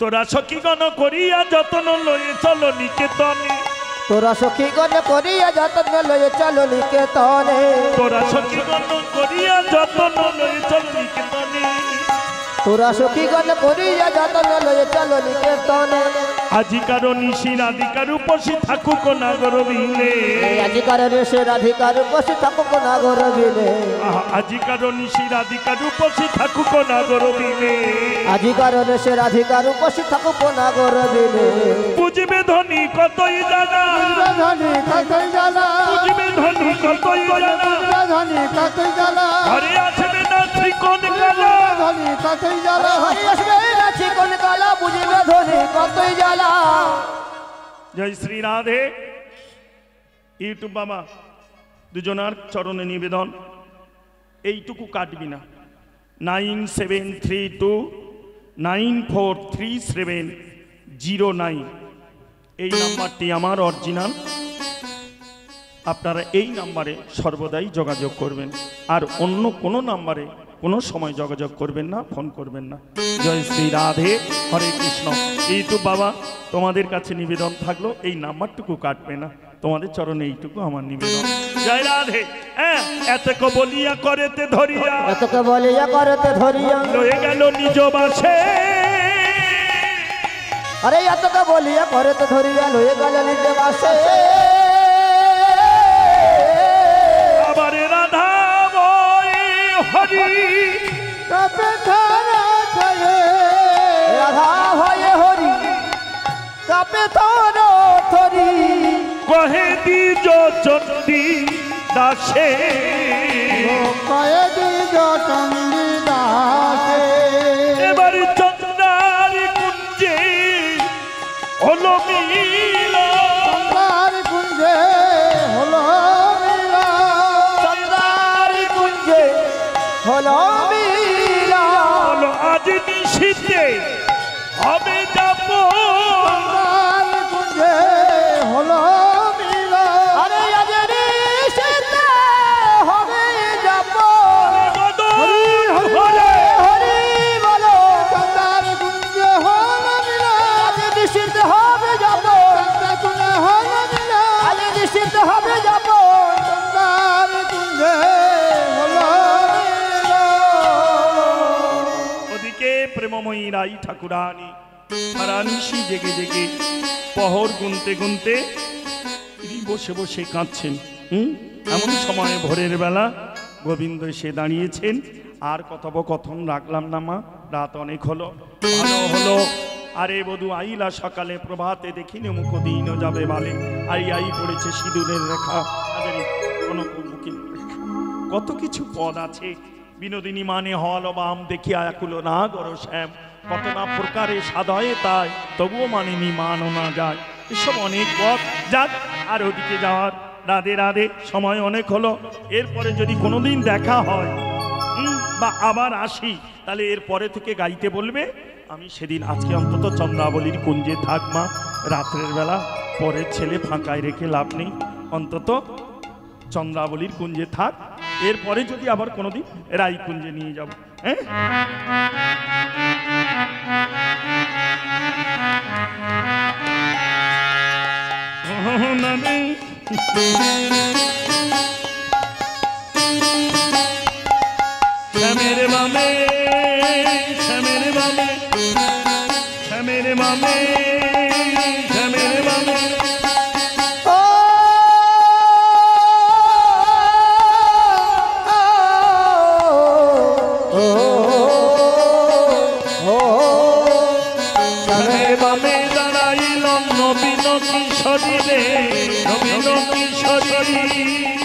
তোরা সখীগণ করিয়া যতন লয়ে চলো নিকেতনে, তোরা সখীগণ করিয়া যতন লয়ে চলো নিকেতনে, তোরা সখীগণ করিয়া যতন লয়ে চলো নিকেতনে, তোরা সখীগণ করিয়া যতন লয়ে চলো নিকেতনে। আজিকার নিশির আধিকার উপসী থাকুক নাগর বিলে, আজিকার রেশের অধিকার উপস্থিত থাকুক নাগর বিলে, আজিকার নিশির আধিকার উপসী থাকুক নাগর বিলে, আজিকার রেশের অধিকার উপস্থিত থাকুক নাগর বিলে। বুঝবে ধনী কতই জানা, ধনী কতই জ্বালা, বুঝবে ধনী কতই জানা, ধনী কতই জ্বালা, ঘরে আসবে না ত্রিকোণ কালা, ধনী কতই জ্বালা, হরি আসবে না চিকন কালা, বুঝিবে ধনী কতই জ্বালা। জয় শ্রী রাধে। ইউটিউব বাবা দুজনার চরণে নিবেদন, এইটুকু কাটবি না। 9732943709 এই নাম্বারটি আমার অরিজিনাল। আপনারা এই নাম্বারে সর্বদাই যোগাযোগ করবেন, আর অন্য কোনো নাম্বারে কোনো সময় যোগাযোগ করবেন না, ফোন করবেন না। জয় শ্রী রাধে, হরে কৃষ্ণ। ইউটিউব বাবা তোমাদের কাছে নিবেদন থাকলো, এই নাম্বারটুকু কাটবে না, তোমাদের চরণে এইটুকু আমার নিবেদন। জয় রাধে। হ্যাঁ, এতক বলিয়া করেতে ধরিয়া, এতকে বলিয়া করতে ধরিয়া, লয়ে গেল নিজ বাসে, আরে এতকে বলিয়া করতে ধরিয়া লয়ে গেল নিজ বাসে। আবার রাধা বই হরি, কাপে ধরা ধরে, রাধা ভয়ে হরি কাপে তোর থরি, কহে দ্বিজ চণ্ডী দাসে, কয়েদি চণ্ডী দাসে, এবার চন্দ্রার কুঞ্জে হলো মিল, চন্দ্রার কুঞ্জে হলো মিলা, চন্দ্রার কুঞ্জে হলো মিলা, হলো আজ নিশীথে হবে যাব, চন্দ্রার কুঞ্জে হলো মিলা, আরে আজ নিশীথে হবে যাব, হরি হরে হরি বলো, চন্দ্রার কুঞ্জে হলো মিলা, আজ নিশীথে হবে যাব, চন্দ্রার কুঞ্জে হলো মিলা, আজ নিশীথে হবে যাব, চন্দ্রার কুঞ্জে হলো মিলা। ওদিকে প্রেমময়ী রাই ঠাকুরানী সারা নিশি জেগে জেগে পহর গুনতে গুনতে তিনি বসে বসে কাঁদছেন। এমন সময় ভোরের বেলা গোবিন্দ এসে দাঁড়িয়েছেন। আর কথোপকথন রাখলাম না মা, রাত অনেক হলো, ভালো হলো। আরে বধূ আইলা সকালে, প্রভাতে দেখিনে মুখ দিন যাবে বালে, আই পড়েছে সিঁদুরের রেখা, কোনো কত কিছু পদ আছে। বিনোদিনী মানে হল বাম দেখিয়া একুলো না গর শ্যাম, কত না প্রকারে সাদয়ে তাই, তবুও মানেনি মানো না যায়। এসব অনেক পথ যাক, আর ওদিকে যাওয়ার। রাধে রাধে, সময় অনেক হলো। এরপরে যদি কোনোদিন দেখা হয় বা আবার আসি, তাহলে এর পরে থেকে গাইতে বলবে আমি সেদিন। আজকে অন্তত চন্দ্রাবলীর কুঞ্জে থাক মা, রাত্রের বেলা পরের ছেলে ফাঁকায় রেখে লাভ নেই, অন্তত চন্দ্রাবলীর কুঞ্জে থাক। এরপরে যদি আবার কোনোদিন রাই কুঞ্জে নিয়ে যাব। হ্যাঁ, শ্যামের বামে, শ্যামের বামে, শ্যামের বামে, শ্যামের বামে, ও ও নবীন কিশোরী রে, নবীন কিশোরী।